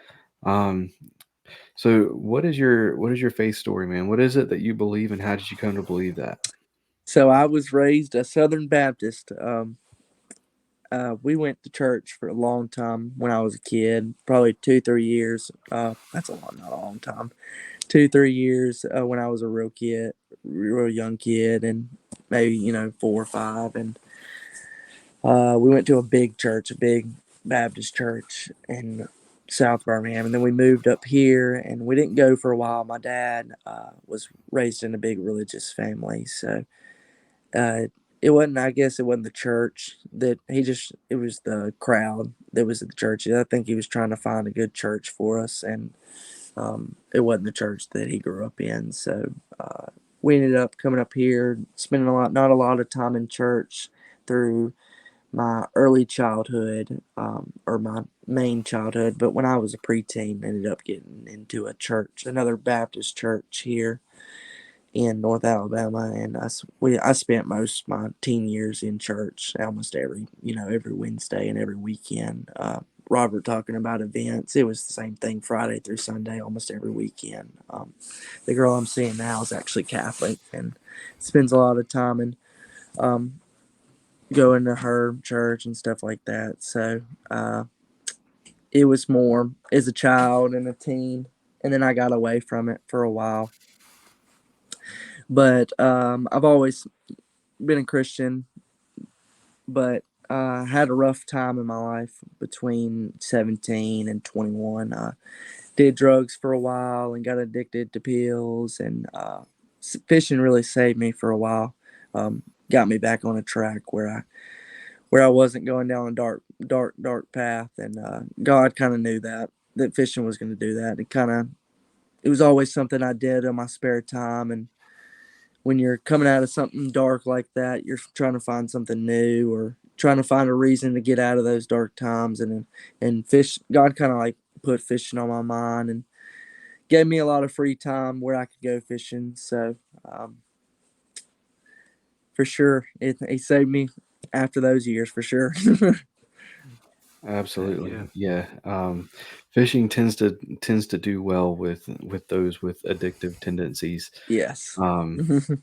So what is your faith story, man? What is it that you believe, and how did you come to believe that? So I was raised a Southern Baptist. We went to church for a long time when I was a kid, probably 2-3 years. That's not a long time. 2-3 years when I was a real young kid, and maybe 4 or 5, and we went to a big Baptist church in South Birmingham, and then we moved up here, and we didn't go for a while. My dad was raised in a big religious family, so it wasn't. I guess it wasn't the church that it was the crowd that was at the church. I think he was trying to find a good church for us, and it wasn't the church that he grew up in. So we ended up coming up here, spending not a lot of time in church through my early childhood, or my main childhood. But when I was a preteen, I ended up getting into another Baptist church here in North Alabama, and I spent most of my teen years in church almost every Wednesday and every weekend. Robert talking about events, it was the same thing Friday through Sunday almost every weekend. The girl I'm seeing now is actually Catholic and spends a lot of time in going to her church and stuff like that. So it was more as a child and a teen, and then I got away from it for a while. But I've always been a Christian, but had a rough time in my life between 17 and 21. Did drugs for a while and got addicted to pills, and fishing really saved me for a while. Got me back on a track where I wasn't going down a dark path, and God kind of knew that fishing was going to do that. It was always something I did in my spare time, and when you're coming out of something dark like that, you're trying to find something new or trying to find a reason to get out of those dark times. And fish, God kind of like put fishing on my mind and gave me a lot of free time where I could go fishing. So for sure, it saved me after those years, for sure. Absolutely. Yeah. Fishing tends to do well with those with addictive tendencies. Yes.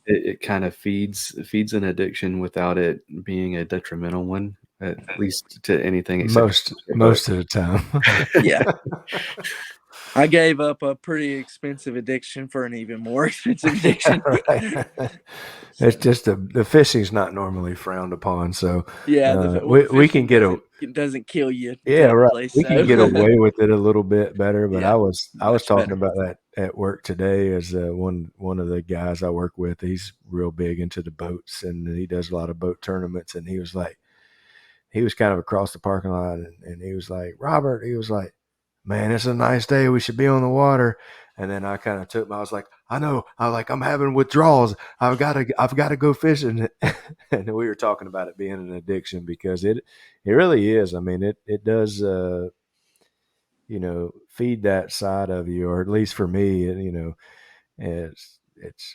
It kind of feeds an addiction without it being a detrimental one, at least to anything except most of the time. Yeah. I gave up a pretty expensive addiction for an even more expensive addiction. Right. It's just the fishing's not normally frowned upon, so yeah, we can get it doesn't kill you. Yeah, right. We So. can get away with it a little bit better, but Yeah, I was talking better. about that at work today. As one of the guys I work with, he's real big into the boats, and he does a lot of boat tournaments. And he was like, he was kind of across the parking lot, and he was like, Robert, he was like, man, it's a nice day. We should be on the water. And then I kind of took him. I was like, I know. I'm having withdrawals. I've got to go fishing. And we were talking about it being an addiction, because it really is. I mean, it does, feed that side of you, or at least for me, it's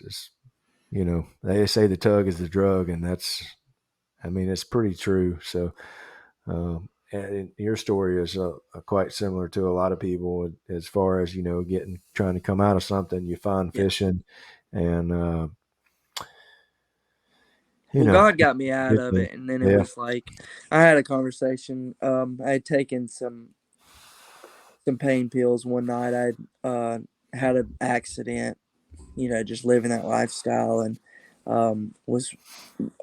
just, they say the tug is the drug, and it's pretty true. So, and your story is quite similar to a lot of people, as far as, trying to come out of something. You find fishing, and God got me out good of thing. it, and then it Yeah. was like I had a conversation. I had taken some pain pills one night. I had an accident, just living that lifestyle, and was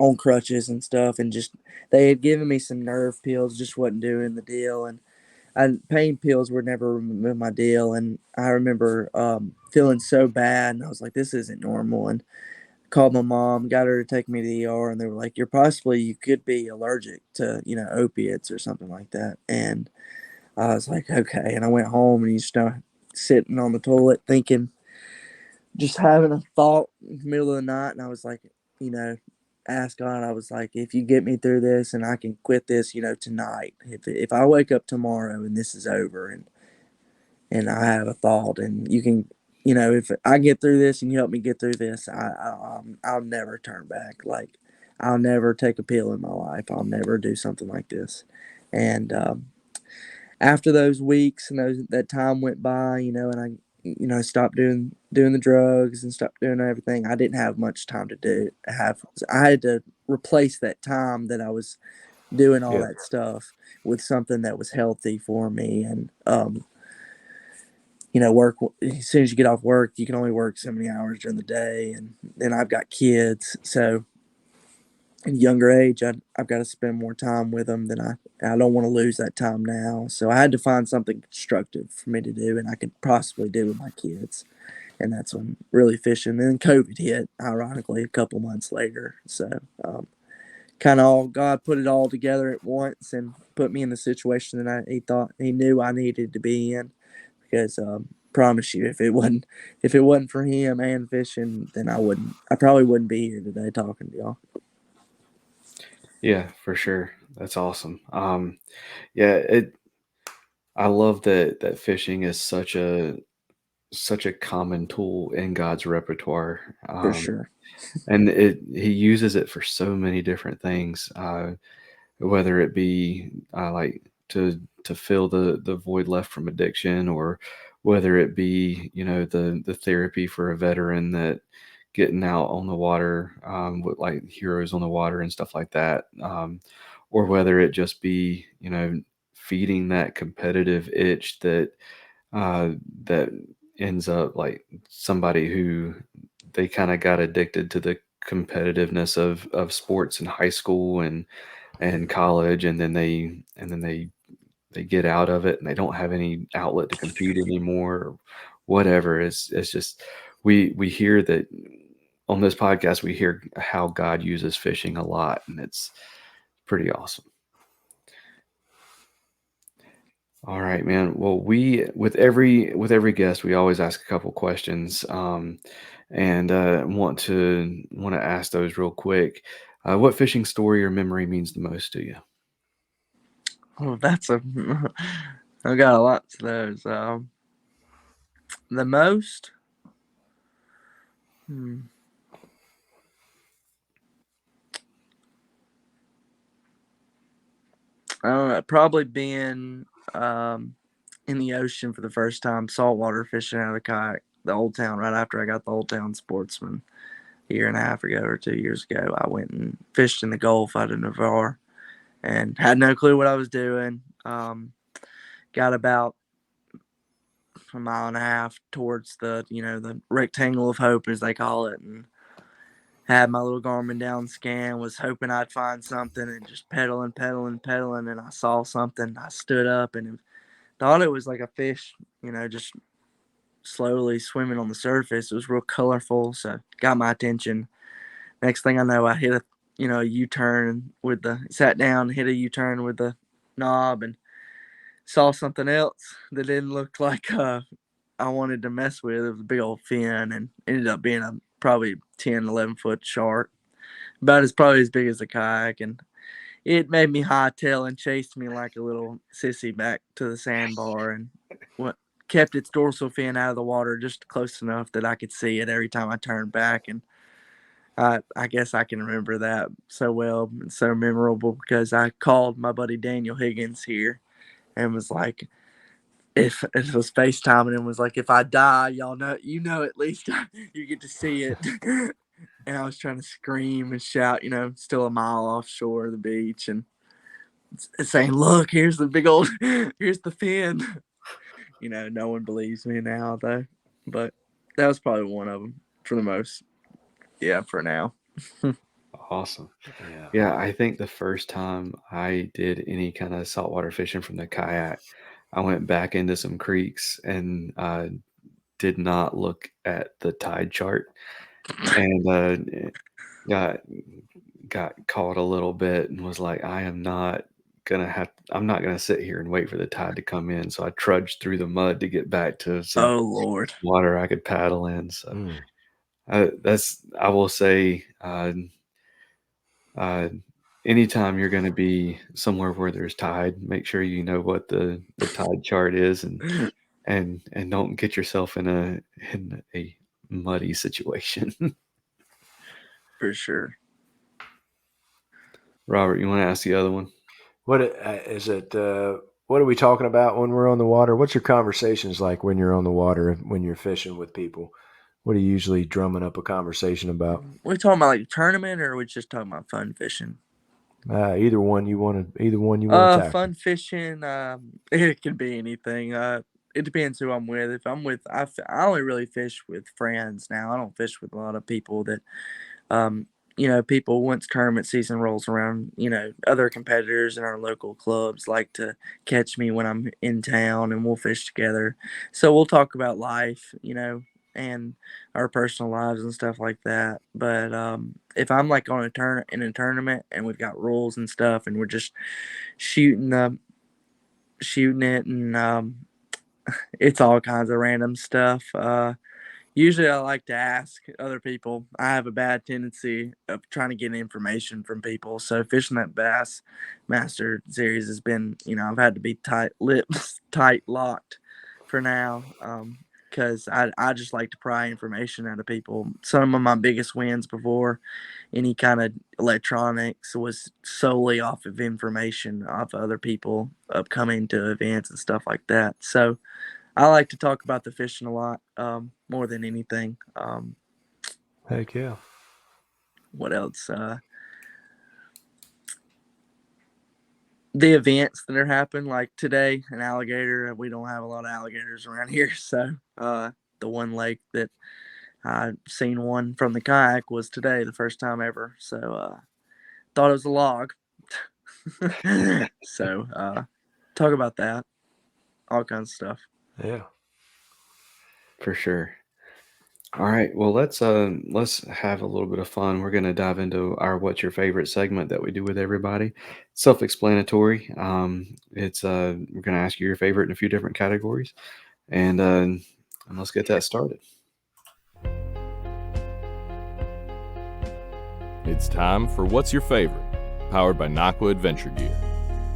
on crutches and stuff, and just they had given me some nerve pills, just wasn't doing the deal, and pain pills were never my deal. And I remember feeling so bad, and I was like, this isn't normal. And called my mom, got her to take me to the ER, and they were like, you could be allergic to, opiates or something like that. And I was like, okay. And I went home, and you start sitting on the toilet thinking, just having a thought in the middle of the night. And I was like, ask God, I was like, if you get me through this and I can quit this, tonight, if I wake up tomorrow and this is over, and I have a thought, and you can, if I get through this and you help me get through this, I'll never turn back. Like, I'll never take a pill in my life. I'll never do something like this. And after those weeks and that time went by, and I, stopped doing the drugs and stopped doing everything. I didn't have much time to I had to replace that time that I was doing all Yeah. that stuff with something that was healthy for me. And work, as soon as you get off work, you can only work so many hours during the day. And then I've got kids. So at a younger age, I've got to spend more time with them than I don't want to lose that time now. So I had to find something constructive for me to do, and I could possibly do with my kids. And that's when really fishing. And then COVID hit, ironically, a couple months later. So kind of all God put it all together at once and put me in the situation that he knew I needed to be in. Because promise you, if it wasn't for him and fishing, then I probably wouldn't be here today talking to y'all. Yeah, for sure. That's awesome. Yeah, I love that fishing is such a common tool in God's repertoire. For sure. And he uses it for so many different things, whether it be like to fill the void left from addiction, or whether it be, the therapy for a veteran, that getting out on the water, with like heroes on the water and stuff like that, or whether it just be, feeding that competitive itch that ends up like somebody who they kind of got addicted to the competitiveness of sports in high school and college, and then they get out of it and they don't have any outlet to compete anymore, or whatever. It's just we hear that on this podcast. We hear how God uses fishing a lot, and it's pretty awesome. All right, man. Well, we with every guest, we always ask a couple questions, and want to ask those real quick. What fishing story or memory means the most to you? Oh, I've got a lot to those. The most, I don't know, probably being in the ocean for the first time, saltwater fishing out of a kayak, the Old Town, right after I got the Old Town Sportsman a year and a half ago or 2 years ago. I went and fished in the Gulf out of Navarre and had no clue what I was doing. Got about a mile and a half towards the rectangle of hope, as they call it, and had my little Garmin down scan, was hoping I'd find something, and just pedaling, and I saw something. I stood up and thought it was like a fish, just slowly swimming on the surface. It was real colorful, so got my attention. Next thing I know, I hit a U-turn sat down, hit a U-turn with the knob, and saw something else that didn't look like I wanted to mess with. It was a big old fin, and ended up being a probably 10, 11 foot shark, probably as big as a kayak, and it made me hightail and chased me like a little sissy back to the sandbar, and kept its dorsal fin out of the water just close enough that I could see it every time I turned back. And I guess I can remember that so well and so memorable because I called my buddy Daniel Higgins here and was like, if it was FaceTiming and was like, if I die, y'all know, at least you get to see it. And I was trying to scream and shout, still a mile offshore of the beach, and saying, look, here's the big old, here's the fin. No one believes me now, though. But that was probably one of them for the most. Yeah, for now. Awesome. Yeah, I think the first time I did any kind of saltwater fishing from the kayak, I went back into some creeks and did not look at the tide chart, and got caught a little bit and was like, I'm not gonna sit here and wait for the tide to come in. So I trudged through the mud to get back to some Lord water I could paddle in. So I will say, anytime you're going to be somewhere where there's tide, make sure you know what the tide chart is, and don't get yourself in a muddy situation. For sure. Robert, you want to ask the other one? What is it? What are we talking about when we're on the water? What's your conversations like when you're on the water, when you're fishing with people? What are you usually drumming up a conversation about? We talking about like a tournament, or are we just talking about fun fishing? Either one you want to tackle. Fun fishing. It can be anything. It depends who I'm with. If I'm with, I only really fish with friends now. I don't fish with a lot of people that, people once tournament season rolls around, other competitors in our local clubs like to catch me when I'm in town and we'll fish together. So we'll talk about life, and our personal lives and stuff like that. But if I'm like on in a tournament and we've got rules and stuff and we're just shooting it, and it's all kinds of random stuff. Usually I like to ask other people. I have a bad tendency of trying to get information from people. So fishing that Bassmaster Series has been, I've had to be tight locked for now. Because I just like to pry information out of people. Some of my biggest wins before any kind of electronics was solely off of information off of other people upcoming to events and stuff like that. So I like to talk about the fishing a lot, more than anything. Heck yeah. What else? The events that are happening, like today, an alligator. We don't have a lot of alligators around here, so the one lake that I seen one from the kayak was today, the first time ever. So thought it was a log. So talk about that, all kinds of stuff. Yeah, for sure. All right, well, let's have a little bit of fun. We're going to dive into our "What's Your Favorite" segment that we do with everybody. Self-explanatory. It's we're going to ask you your favorite in a few different categories, and let's get that started. It's time for What's Your Favorite, powered by Nakwa Adventure Gear.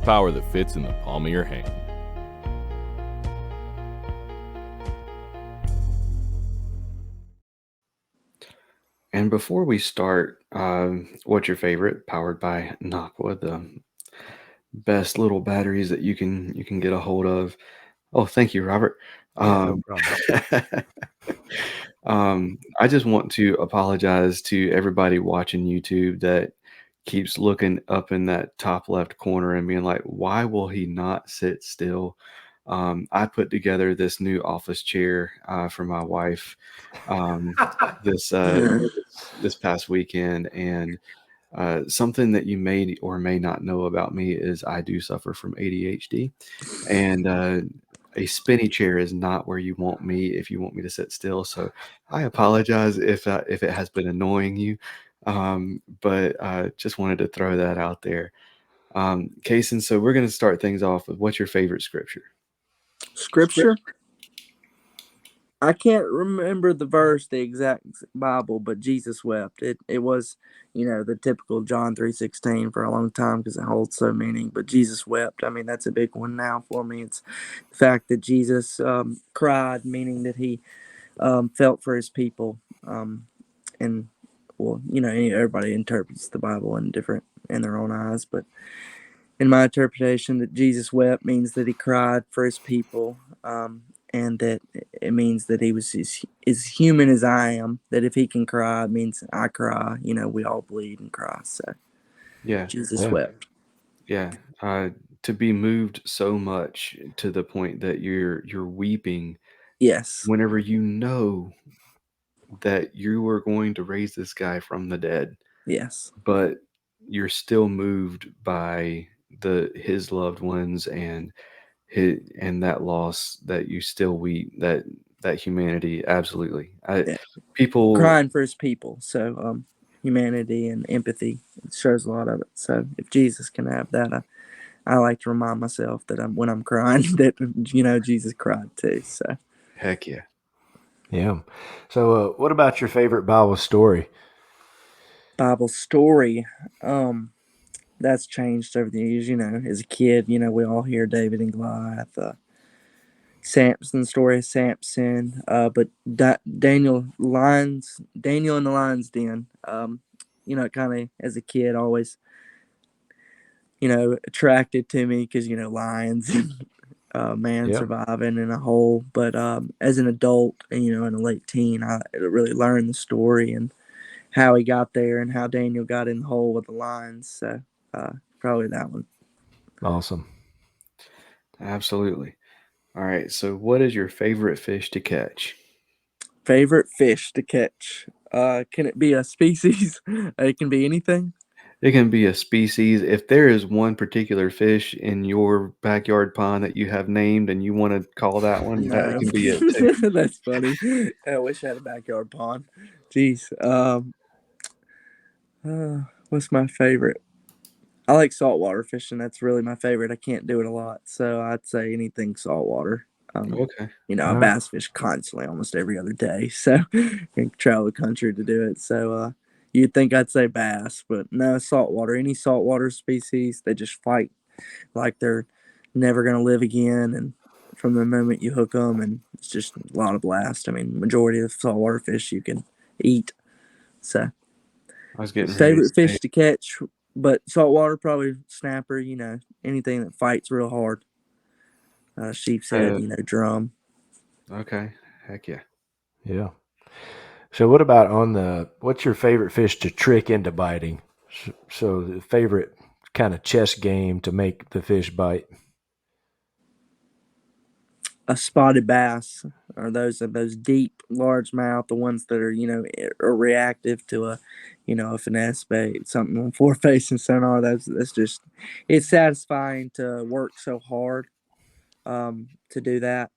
Power that fits in the palm of your hand. And before we start, what's your favorite? Powered by Nakwa, the best little batteries that you can get a hold of. Oh, thank you, Robert. no problem. I just want to apologize to everybody watching YouTube that keeps looking up in that top left corner and being like, why will he not sit still? I put together this new office chair for my wife this past weekend, and something that you may or may not know about me is I do suffer from ADHD, and a spinny chair is not where you want me if you want me to sit still. So I apologize if it has been annoying you. But just wanted to throw that out there. Casen, so we're going to start things off with what's your favorite scripture? Scripture? I can't remember the verse, the exact Bible, but Jesus wept. It was, the typical John 3:16 for a long time because it holds so meaning. But Jesus wept. I mean, that's a big one now for me. It's the fact that Jesus cried, meaning that he felt for his people. And well, everybody interprets the Bible in their own eyes, but in my interpretation, that Jesus wept means that he cried for his people. And that it means that he was as human as I am, that if he can cry, it means I cry. We all bleed and cry. So Yeah. Jesus wept. Yeah. To be moved so much to the point that you're weeping Yes. whenever you know that you are going to raise this guy from the dead, Yes. but you're still moved by his loved ones and that loss, that you still weep, that humanity. Absolutely. Yeah. People Crying for his people. So humanity and empathy, it shows a lot of it. So if Jesus can have that, I like to remind myself that when I'm crying, that Jesus cried too. So heck yeah. Yeah. So, what about your favorite Bible story? Bible story. That's changed over the years. As a kid, we all hear David and Goliath, Samson, story of Samson, but Daniel in the lion's den. Kind of as a kid, always, attracted to me because lions and man surviving in a hole. But as an adult, and in a late teen, I really learned the story and how he got there and how Daniel got in the hole with the lions. So probably that one. Awesome. Absolutely. All right. So what is your favorite fish to catch? Favorite fish to catch? Can it be a species? It can be anything. It can be a species. If there is one particular fish in your backyard pond that you have named and you want to call that one, that No. can be it too. That's funny. I wish I had a backyard pond. Jeez. What's my favorite? I like saltwater fishing. That's really my favorite. I can't do it a lot, so I'd say anything saltwater. Okay. I bass fish constantly, almost every other day. So I travel the country to do it. So you'd think I'd say bass, but no, saltwater. Any saltwater species, they just fight like they're never going to live again. And from the moment you hook them, and it's just a lot of blast. I mean, majority of saltwater fish you can eat. So I was getting ready favorite to say, fish to catch, but saltwater probably snapper. Anything that fights real hard. Sheep's head, drum. okay. Heck yeah. Yeah. So, what about what's your favorite fish to trick into biting? So the favorite kind of chess game to make the fish bite? A spotted bass, or those deep, large mouth, the ones that are reactive to a finesse bait, something on four facing sonar. That's just, it's satisfying to work so hard to do that.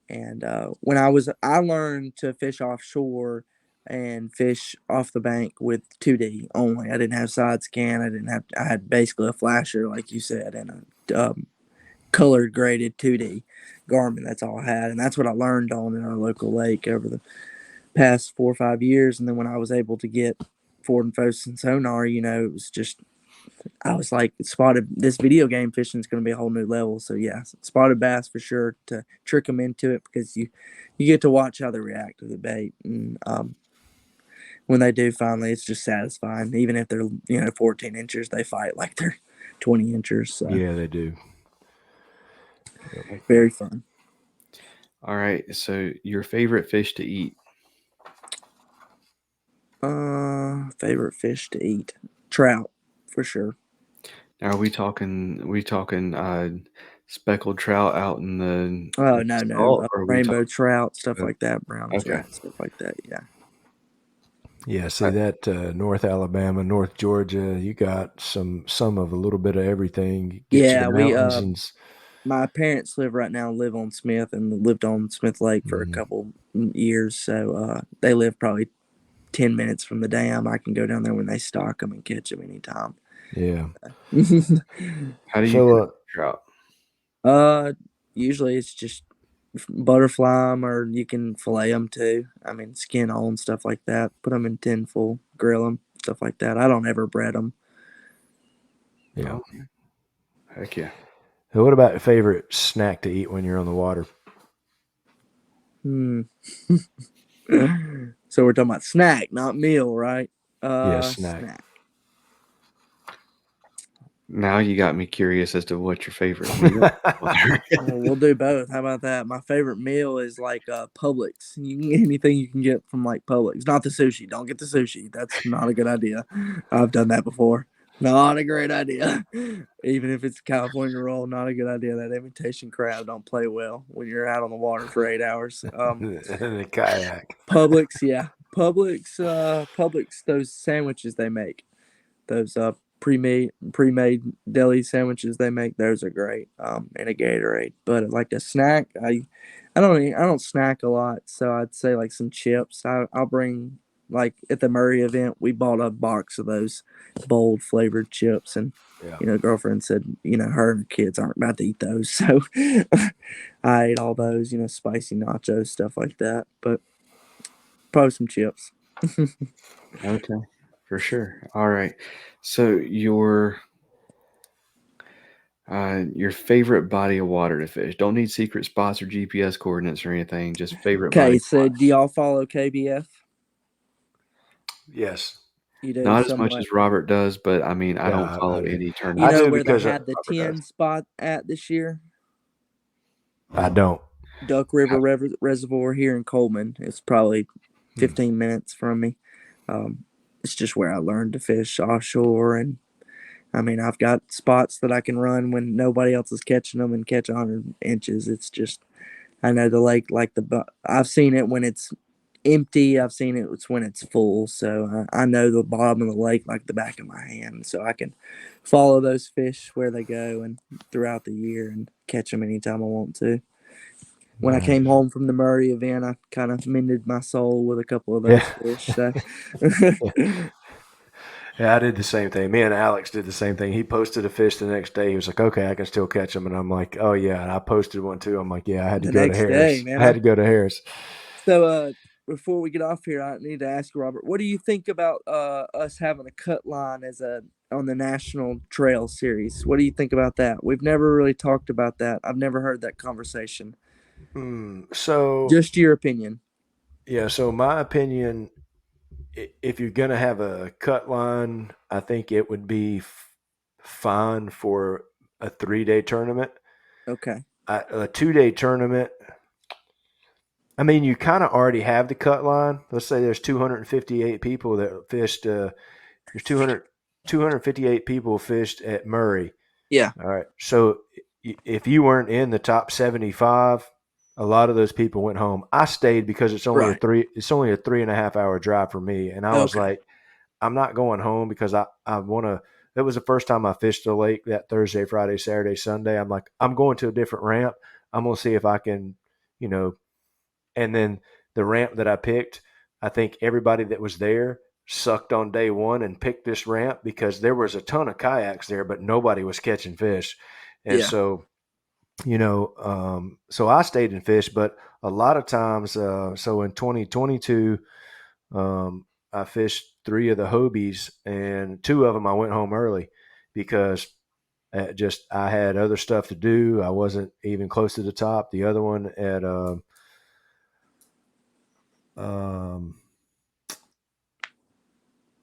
And when I learned to fish offshore and fish off the bank with 2D only. I didn't have side scan. I had basically a flasher, like you said, and a colored graded 2D Garmin. That's all I had. And that's what I learned on in our local lake over the past 4 or 5 years. And then when I was able to get forward and focusing sonar, it was just, I was like, this video game fishing is going to be a whole new level. So yeah, spotted bass for sure, to trick them into it, because you get to watch how they react to the bait. And when they do finally, it's just satisfying. Even if they're 14 inches, they fight like they're 20 inches. So Yeah, they do. very fun. All right. So your favorite fish to eat? Favorite fish to eat? Trout, for sure. Now, are we talking speckled trout out in the Oh, no. salt, or are we Rainbow talking trout, stuff like that, brown Okay. trout, stuff like that. Yeah. Yeah, see that North Alabama, North Georgia, you got some of a little bit of everything. Get Yeah, to the we mountains my parents live on Smith, and lived on Smith Lake for a Mhm. couple years. So they live probably 10 minutes from the dam. I can go down there when they stock them and catch them anytime. Yeah. How do you So, catch trout? Usually it's just butterfly 'em, or you can fillet them too. I mean, skin on, stuff like that. Put them in tin foil, grill them, stuff like that. I don't ever bread them. yeah. Oh, heck yeah. So what about your favorite snack to eat when you're on the water? So we're talking about snack, not meal, right? Yeah, snack. Snack. Now you got me curious as to what your favorite meal is. We'll do both. How about that? My favorite meal is like Publix. You can get anything you can get from like Publix. Not the sushi. Don't get the sushi. That's not a good idea. I've done that before. Not a great idea. Even if it's a California roll, not a good idea. That imitation crab don't play well when you're out on the water for 8 hours. The kayak. Publix, yeah. Publix, those sandwiches they make. Those pre-made deli sandwiches they make, those are great. And a Gatorade. But like a snack, I don't snack a lot, so I'd say like some chips. I'll bring, like at the Murray event, we bought a box of those bold flavored chips, and girlfriend said, her and her kids aren't about to eat those, so I ate all those, spicy nachos, stuff like that. But probably some chips. Okay, for sure. All right. So your favorite body of water to fish. Don't need secret spots or GPS coordinates or anything. Just favorite body. Okay, of so water. do y'all follow KBF? Yes. You do Not as somewhat. much as Robert does, but I mean, I Yeah, don't follow I do. any You tournaments. know do where they because had the Robert 10 does. spot at this year? I don't. Duck River Reservoir here in Coleman. It's probably 15 minutes from me. It's just where I learned to fish offshore, and I mean, I've got spots that I can run when nobody else is catching them and catch 100 inches. It's just, I know the lake like I've seen it when it's empty. I've seen it when it's full. So I know the bottom of the lake like the back of my hand. So I can follow those fish where they go and throughout the year and catch them anytime I want to. When I came home from the Murray event, I kind of mended my soul with a couple of those fish. So. Yeah, I did the same thing. Me and Alex did the same thing. He posted a fish the next day. He was like, "Okay, I can still catch them," and I'm like, "Oh yeah." And I posted one too. I'm like, "Yeah, I had to The go to next Harris. day, man, I had to go to Harris." So before we get off here, I need to ask you, Robert, what do you think about us having a cut line on the National Trail Series? What do you think about that? We've never really talked about that. I've never heard that conversation. So Just your opinion. yeah, so my opinion, if you're gonna have a cut line, I think it would be fine for a 3-day tournament. Okay. A 2-day tournament, I mean, you kind of already have the cut line. Let's say there's 258 people that fished. There's 258 people fished at Murray. Yeah. All right. So if you weren't in the top 75, a lot of those people went home. I stayed because it's only Right. It's only a 3.5 hour drive for me, and I was like, I'm not going home because I want to. That was the first time I fished the lake that Thursday, Friday, Saturday, Sunday. I'm like, I'm going to a different ramp. I'm going to see if I can, and then the ramp that I picked, I think everybody that was there sucked on day one and picked this ramp because there was a ton of kayaks there, but nobody was catching fish. And so, so I stayed and fished, but a lot of times, so in 2022, I fished 3 of the Hobies, and 2 of them I went home early because I had other stuff to do. I wasn't even close to the top. The other one at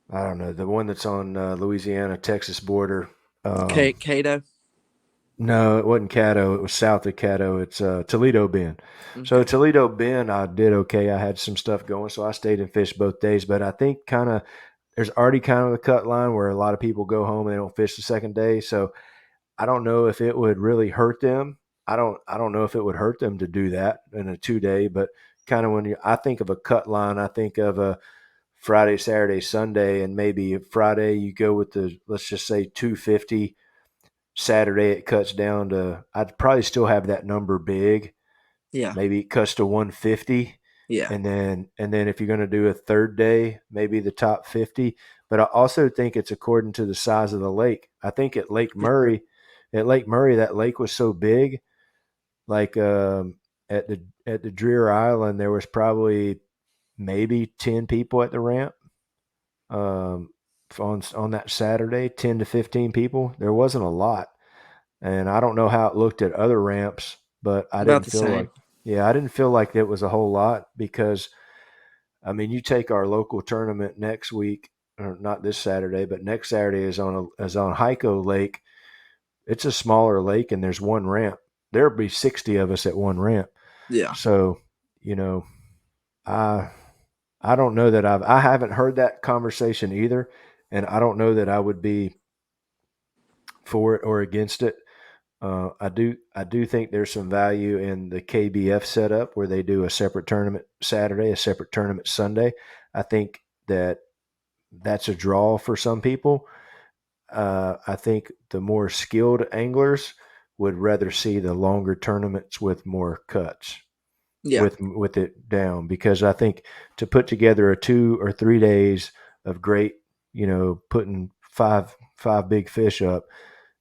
I don't know, the one that's on Louisiana Texas border. Cato. No, it wasn't Caddo. It was south of Caddo. It's Toledo Bend. Okay. So Toledo Bend, I did okay. I had some stuff going, so I stayed and fished both days. But I think there's already kind of the cut line where a lot of people go home and they don't fish the second day. So I don't know if it would really hurt them. I don't know if it would hurt them to do that in a 2-day. But kind of when I think of a cut line, I think of a Friday, Saturday, Sunday, and maybe Friday you go with let's just say 250. Saturday it cuts down to, I'd probably still have that number big. Yeah. Maybe it cuts to 150. Yeah. And then if you're going to do a third day, maybe the top 50. But I also think it's according to the size of the lake. I think at Lake Murray, that lake was so big, like at the Dreer Island, there was probably maybe 10 people at the ramp. On that Saturday, 10 to 15 people. There wasn't a lot. And I don't know how it looked at other ramps, but I About didn't the feel same. like, I didn't feel like it was a whole lot because, I mean, you take our local tournament next week, or not this Saturday, but next Saturday is on Hyco Lake. It's a smaller lake and there's one ramp. There'll be 60 of us at one ramp. Yeah. So, I don't know that I haven't heard that conversation either, and I don't know that I would be for it or against it. I do think there's some value in the KBF setup where they do a separate tournament Saturday, a separate tournament Sunday. I think that's a draw for some people. I think the more skilled anglers would rather see the longer tournaments with more cuts. Yeah. With it down, because I think to put together a 2 or 3 days of great, putting five big fish up,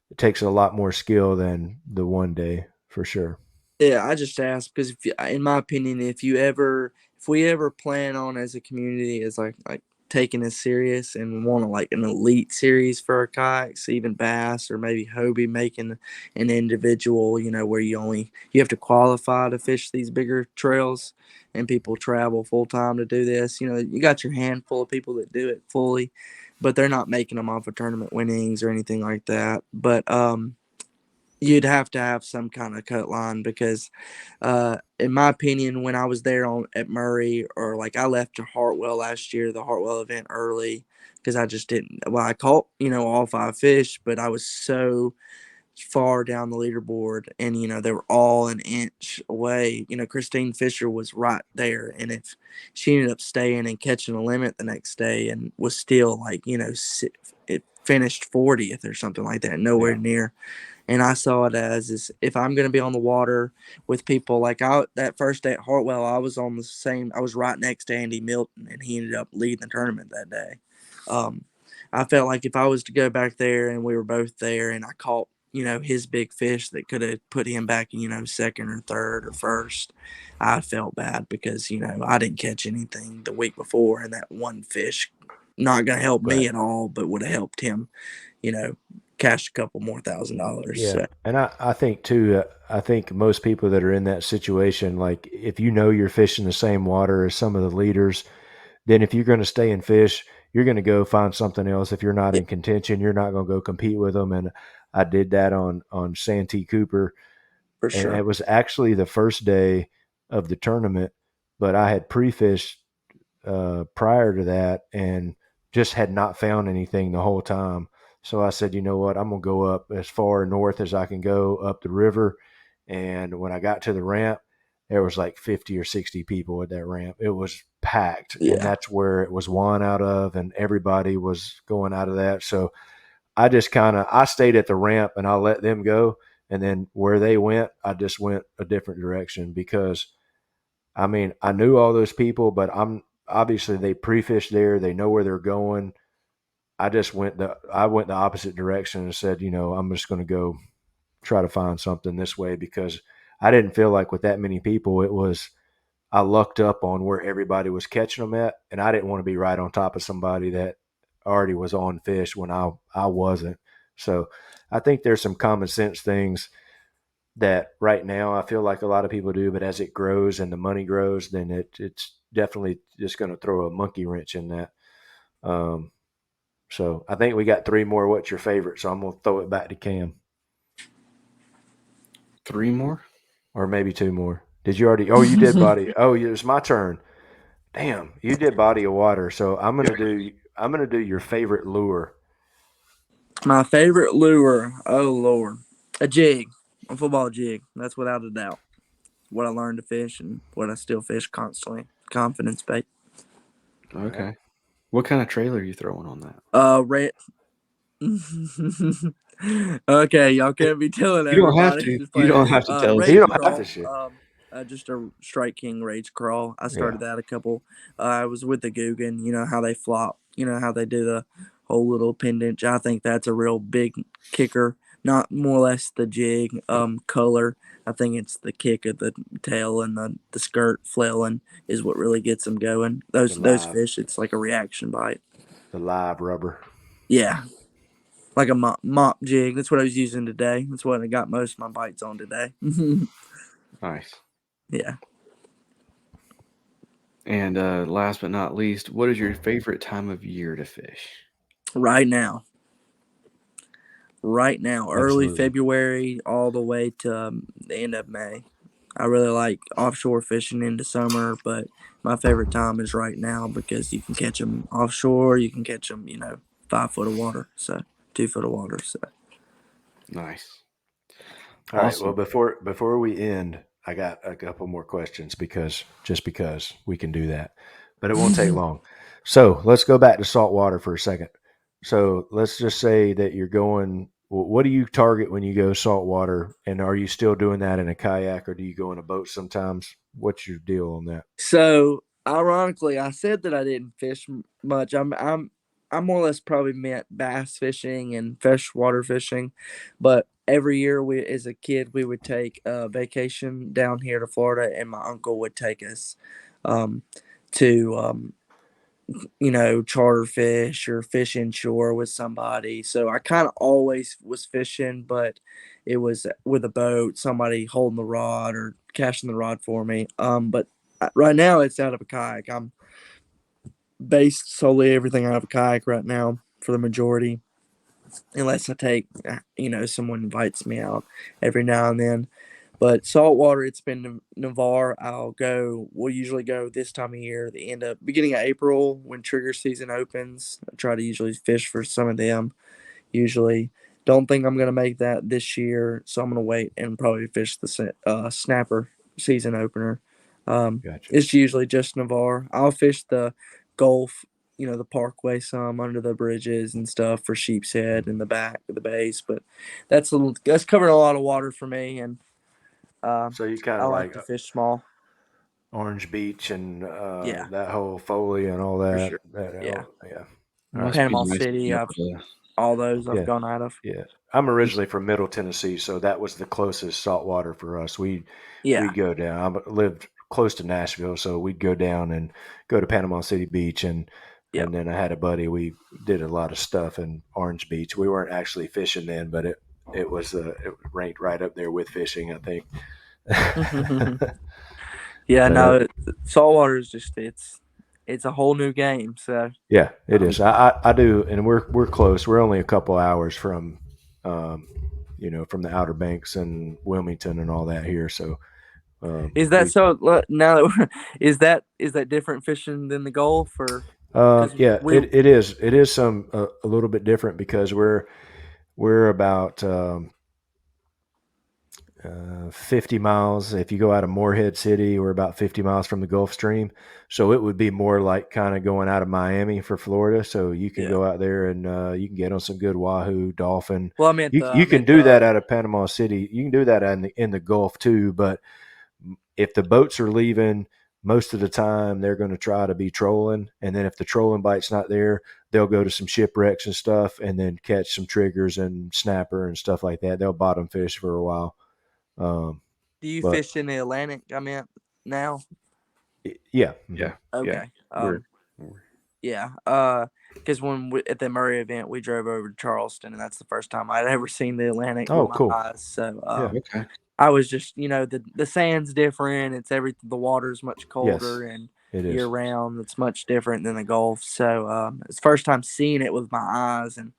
it takes a lot more skill than the one day for sure. Yeah, I just asked because in my opinion, if we ever plan on as a community as like taking this serious and want like an elite series for our kayaks, even bass or maybe Hobie making an individual, where you have to qualify to fish these bigger trails, and people travel full time to do this. You got your handful of people that do it fully, but they're not making them off of tournament winnings or anything like that. But you'd have to have some kind of cut line because, in my opinion, when I was there at Murray, or like I left to Hartwell last year, the Hartwell event early, because I just didn't. Well, I caught all 5 fish, but I was so far down the leaderboard, and they were all an inch away. Christine Fisher was right there, and if she ended up staying and catching a limit the next day, and was still like it finished 40th or something like that, nowhere near. And I saw it as is if I'm going to be on the water with people like that first day at Hartwell, I was right next to Andy Milton, and he ended up leading the tournament that day. I felt like if I was to go back there and we were both there and I caught, his big fish that could have put him back in, second or third or first, I felt bad because, I didn't catch anything the week before, and that one fish not going to help me at all, but would have helped him, cash a couple more $1,000. Yeah. So. And I think too, I think most people that are in that situation, like if you're fishing the same water as some of the leaders, then if you're going to stay and fish, you're going to go find something else. If you're not in contention, you're not going to go compete with them. And I did that on Santee Cooper. For sure. And it was actually the first day of the tournament, but I had pre-fished prior to that and just had not found anything the whole time. So I said, you know what, I'm going to go up as far north as I can go up the river. And when I got to the ramp, there was like 50 or 60 people at that ramp. It was packed. Yeah. And that's where it was won out of, and everybody was going out of that. So I just I stayed at the ramp and I let them go. And then where they went, I just went a different direction because, I mean, I knew all those people, but obviously they pre-fished there. They know where they're going. I went the opposite direction and said, I'm just going to go try to find something this way because I didn't feel like with that many people, I lucked up on where everybody was catching them at. And I didn't want to be right on top of somebody that already was on fish when I wasn't. So I think there's some common sense things that right now I feel like a lot of people do, but as it grows and the money grows, then it's definitely just going to throw a monkey wrench in that. So I think we got 3 more. What's your favorite? So I'm going to throw it back to Cam. 3 more? Or maybe 2 more. Did you already? Oh, you did body. Oh, it was my turn. Damn, you did body of water. So I'm going to do your favorite lure. My favorite lure, oh Lord, a jig, a football jig. That's without a doubt what I learned to fish and what I still fish constantly. Confidence bait. Okay. What kind of trailer are you throwing on that? Red. Okay, y'all can't be telling You don't have everybody. to. You don't have to tell us. You don't have to shit. just a Strike King Rage Crawl. I started that a couple. I was with the Guggen. You know how they flop. You know how they do the whole little pendant. I think that's a real big kicker. Not more or less the jig color. I think it's the kick of the tail and the skirt flailing is what really gets them going. Those fish, it's like a reaction bite. The live rubber. Yeah, like a mop jig. That's what I was using today. That's what I got most of my bites on today. Nice. Yeah. And last but not least, what is your favorite time of year to fish? Right now, early Absolutely. February all the way to the end of May. I really like offshore fishing into summer, but my favorite time is right now because you can catch them offshore. You can catch them, 5 foot of water, so 2 foot of water. So Nice. All right. Awesome. Well, before we end, I got a couple more questions because we can do that, but it won't take long. So let's go back to saltwater for a second. So let's just say that you're going. What do you target when you go saltwater? And are you still doing that in a kayak, or do you go in a boat sometimes? What's your deal on that? So ironically, I said that I didn't fish much. I'm more or less probably meant bass fishing and freshwater fishing, but every year as a kid, we would take a vacation down here to Florida, and my uncle would take us to charter fish or fish inshore with somebody. So I kind of always was fishing, but it was with a boat, somebody holding the rod or casting the rod for me. But right now it's out of a kayak. I'm based solely everything out of a kayak right now for the majority, unless I take, someone invites me out every now and then. But saltwater, it's been Navarre. We'll usually go this time of year, beginning of April when trigger season opens. I try to usually fish for some of them. Usually, don't think I'm going to make that this year, so I'm going to wait and probably fish the snapper season opener. Gotcha. It's usually just Navarre. I'll fish the Gulf, the Parkway some under the bridges and stuff for sheep's head in the back of the bays, but that's covering a lot of water for me, and So you kind I of like like to fish small. Orange Beach and Yeah. that whole Foley and all For that. sure. Yeah. Yeah. Must Panama be nice City, being able to- all those I've Yeah. gone out of. Yeah. I'm originally from Middle Tennessee, so that was the closest saltwater for us. We'd go down. I lived close to Nashville, so we'd go down and go to Panama City Beach, and then I had a buddy. We did a lot of stuff in Orange Beach. We weren't actually fishing then, but it ranked right up there with fishing, I think. Yeah, no, saltwater is just it's a whole new game. So yeah, it is. I do, and we're close. We're only a couple hours from, from the Outer Banks and Wilmington and all that here. So, is that so? Now that is that different fishing than the Gulf, or? Yeah, it is. It is a little bit different because we're about 50 miles. If you go out of Morehead City, we're about 50 miles from the Gulf Stream. So it would be more like kind of going out of Miami for Florida. So you can go out there and you can get on some good wahoo, dolphin. Well, I meant you can do that out of Panama City. You can do that in the Gulf too. But if the boats are leaving, most of the time they're going to try to be trolling. And then if the trolling bite's not there, they'll go to some shipwrecks and stuff and then catch some triggers and snapper and stuff like that. They'll bottom fish for a while. Do you fish in the Atlantic? I meant now. Yeah. Okay. Yeah. Because at the Murray event, we drove over to Charleston, and that's the first time I'd ever seen the Atlantic with my eyes. So, okay. I was just, the sand's different. It's the water's much colder and year round. It's much different than the Gulf. So, it's the first time seeing it with my eyes, and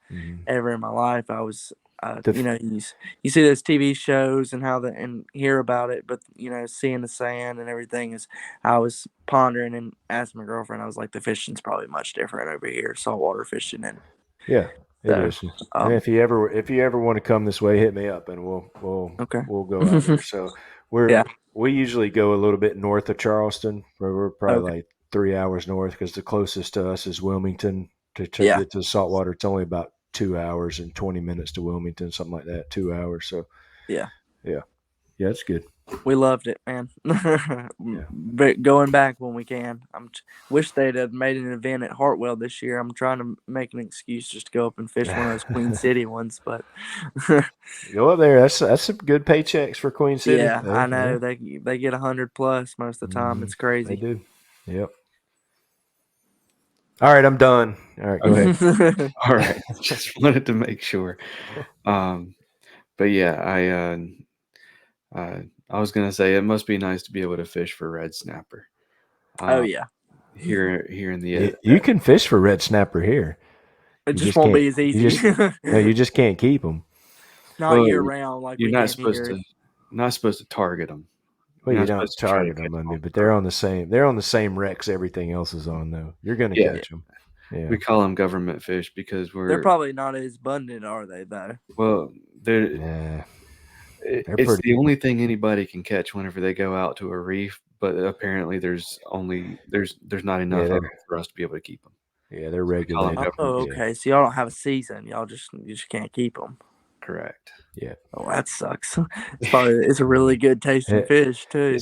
ever in my life, I was. You see those TV shows and hear about it, but seeing the sand and everything is. I was pondering and asked my girlfriend. I was like, the fishing's probably much different over here, saltwater fishing, and it is. And if you ever want to come this way, hit me up and we'll go out there. So we usually go a little bit north of Charleston, where we're probably like 3 hours north because the closest to us is Wilmington. To get to the saltwater, it's only about 2 hours and 20 minutes to Wilmington, something like that. 2 hours. So yeah, it's good. We loved it, man. But going back when we can. Wish they'd have made an event at Hartwell this year. I'm trying to make an excuse just to go up and fish one of those Queen City ones, but Go up there. That's some good paychecks for Queen City. yeah, I know they get 100 plus most of the time. It's crazy. They do. Yep. All right, I'm done. All right, go ahead. All right, just wanted to make sure. But yeah, I was gonna say it must be nice to be able to fish for red snapper. Oh yeah, here in the You can fish for red snapper here. it You just won't be as easy. You just can't keep them. Not year round like you're we not can here. not supposed to target them. Well, you don't target them. I mean, but they're on the same wrecks everything else is on, though. You're going to catch them. Yeah. We call them government fish because they're probably not as abundant, are they? Though. Well, it's the only thing anybody can catch whenever they go out to a reef. But apparently, there's not enough of them for us to be able to keep them. Yeah, they're regulated. Oh, okay. So y'all don't have a season. You just can't keep them. Correct. Yeah. Oh, that sucks. It's a really good tasting fish too.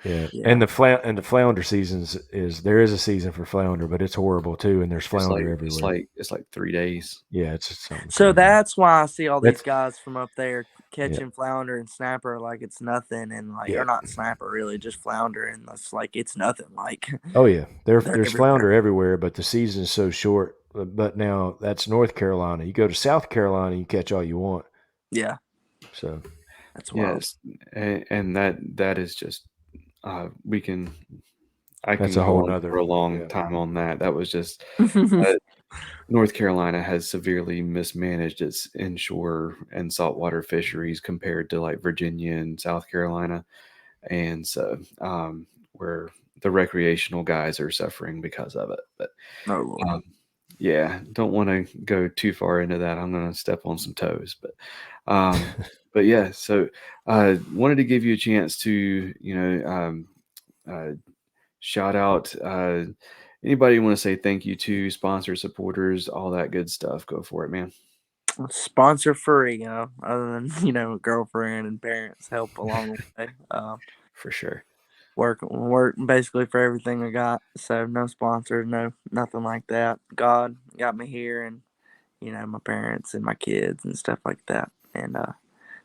Yeah. And the flounder seasons there is a season for flounder, but it's horrible too. And there's flounder everywhere. It's like 3 days. Yeah, it's something. So that's why I see all these guys from up there catching flounder and snapper like it's nothing, and like they're not snapper really, just flounder, and it's like it's nothing. Like oh yeah, there's flounder everywhere, but the season's so short. But now that's North Carolina. You go to South Carolina, you catch all you want. Yeah. So that's wild. Yes, and that is just I can that's a whole nother for a long time on that. That was just North Carolina has severely mismanaged its inshore and saltwater fisheries compared to like Virginia and South Carolina, and so where the recreational guys are suffering because of it. But yeah, don't want to go too far into that. I'm going to step on some toes, but but yeah. So wanted to give you a chance to shout out anybody you want to say thank you to, sponsor, supporters, all that good stuff. Go for it, man. Sponsor free, other than girlfriend and parents help along the way. For sure. Work basically for everything I got. So no sponsors, nothing like that. God got me here, and my parents and my kids and stuff like that, and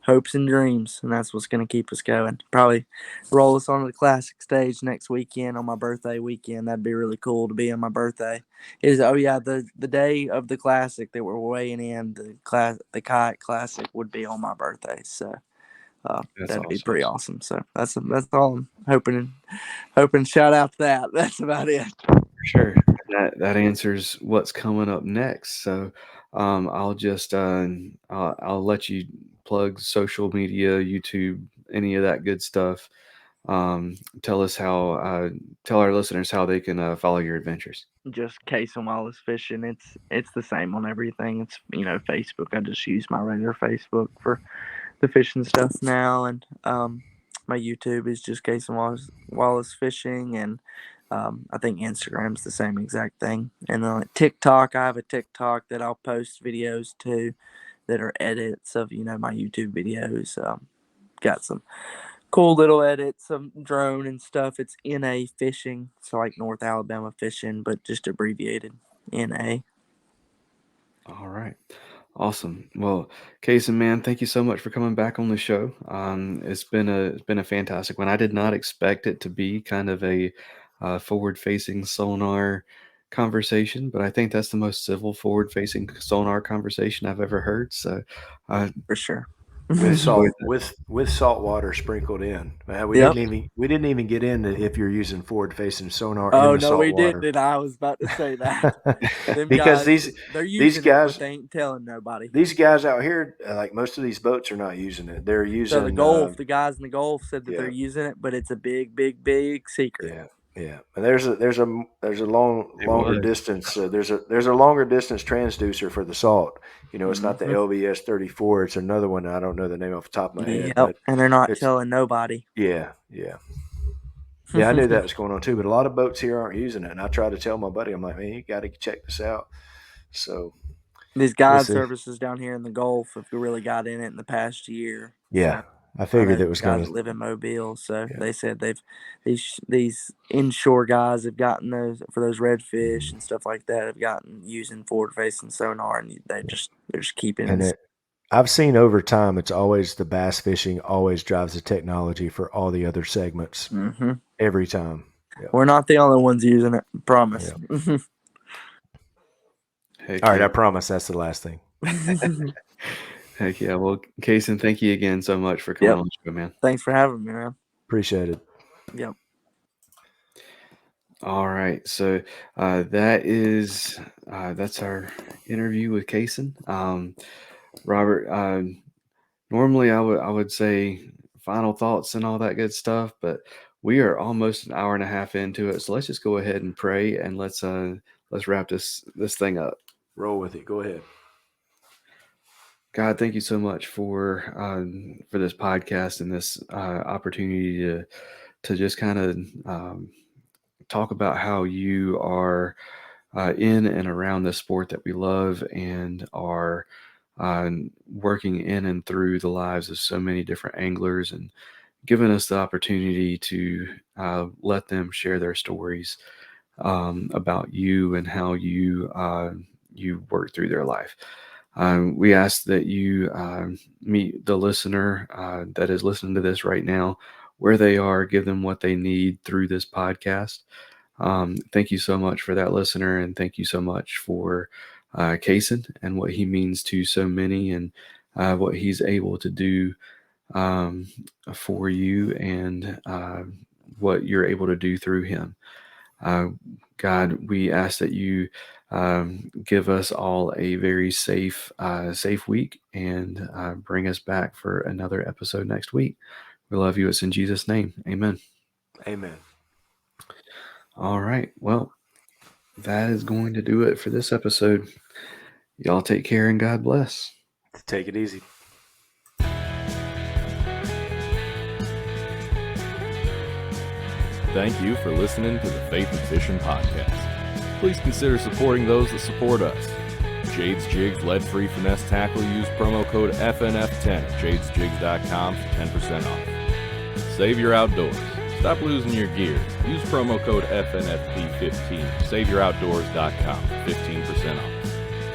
hopes and dreams, and that's what's going to keep us going. Probably roll us onto the classic stage next weekend on my birthday weekend. That'd be really cool to be on my birthday. The day of the classic that we're weighing in, the kayak classic would be on my birthday. So that'd be pretty awesome. So that's all I'm hoping. Shout out to that. That's about it. For sure. That answers what's coming up next. So I'll just I'll let you plug social media, YouTube, any of that good stuff. Tell our listeners how they can follow your adventures. Just Casen Wallace fishing. It's the same on everything. It's Facebook. I just use my regular Facebook for the fishing stuff now, and my YouTube is just Casen Wallace fishing, and I think Instagram's the same exact thing. And then TikTok, I have a TikTok that I'll post videos to that are edits of my YouTube videos. Got some cool little edits, some drone and stuff. It's NA fishing, so like North Alabama fishing, but just abbreviated NA. All right. Awesome. Well, Casen, man, thank you so much for coming back on the show. It's been a fantastic one. I did not expect it to be kind of a forward-facing sonar conversation, but I think that's the most civil forward-facing sonar conversation I've ever heard. So, for sure. with salt water sprinkled in. We didn't even get into if you're using forward facing sonar. Oh no, we didn't. I was about to say that because these guys, they ain't telling nobody. These guys out here, like most of these boats, are not using it. They're using the Gulf. The guys in the Gulf said that they're using it, but it's a big, big, big secret. Yeah. Yeah, and there's a longer distance. There's a longer distance transducer for the salt. It's not the LBS 34. It's another one. I don't know the name off the top of my head. Yep, and they're not telling nobody. Yeah. I knew that was going on too. But a lot of boats here aren't using it, and I try to tell my buddy, I'm like, man, you got to check this out. So these guide services down here in the Gulf have really got in it in the past year. Yeah. I figured know it was guys going that live in Mobile, so Yeah. they said these inshore guys have gotten those for those redfish and stuff like that. Have gotten using forward facing sonar, and they're just keeping. And I've seen over time, it's always the bass fishing always drives the technology for all the other segments every time. Yep. We're not the only ones using it. Promise. Yep. All right, I promise that's the last thing. Heck yeah. Well, Casen, thank you again so much for coming on the show, man. Thanks for having me, man. Appreciate it. Yep. All right. So that's our interview with Casen. Robert, normally I would say final thoughts and all that good stuff, but we are almost an hour and a half into it. So let's just go ahead and pray, and let's wrap this thing up. Roll with it. Go ahead. God, thank you so much for this podcast and this opportunity to just kind of talk about how you are in and around the sport that we love, and are working in and through the lives of so many different anglers, and giving us the opportunity to let them share their stories about you and how you work through their life. We ask that you meet the listener that is listening to this right now, where they are, give them what they need through this podcast. Thank you so much for that listener, and thank you so much for Casen and what he means to so many, and what he's able to do for you, and what you're able to do through him. God, we ask that you give us all a very safe week, and bring us back for another episode next week. We love you. It's in Jesus' name. Amen. Amen. All right. Well, that is going to do it for this episode. Y'all take care, and God bless. Take it easy. Thank you for listening to the Faith and Fishing podcast. Please consider supporting those that support us. Jade's Jigs lead-free finesse tackle. Use promo code FNF10 at jadesjigs.com for 10% off. Save your outdoors. Stop losing your gear. Use promo code FNFP15 at saveyouroutdoors.com for 15% off.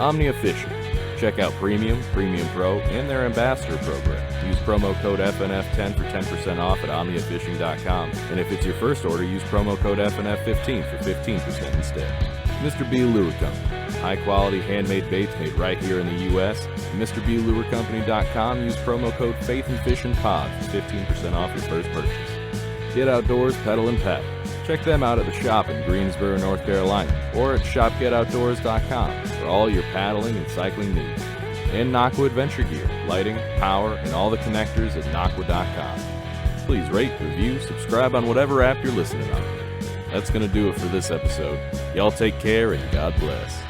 Omnia Fishing. Check out Premium, Premium Pro, and their Ambassador program. Use promo code FNF10 for 10% off at omniafishing.com. And if it's your first order, use promo code FNF15 for 15% instead. Mr. B Lure Company. High-quality handmade baits made right here in the U.S. MrBLureCompany.com. Use promo code faithnfishn for 15% off your first purchase. Get outdoors, pedal, and paddle. Check them out at the shop in Greensboro, North Carolina, or at shopgetoutdoors.com for all your paddling and cycling needs. And Nocqua Adventure Gear, lighting, power, and all the connectors at Nocqua.com. Please rate, review, subscribe on whatever app you're listening on. That's going to do it for this episode. Y'all take care, and God bless.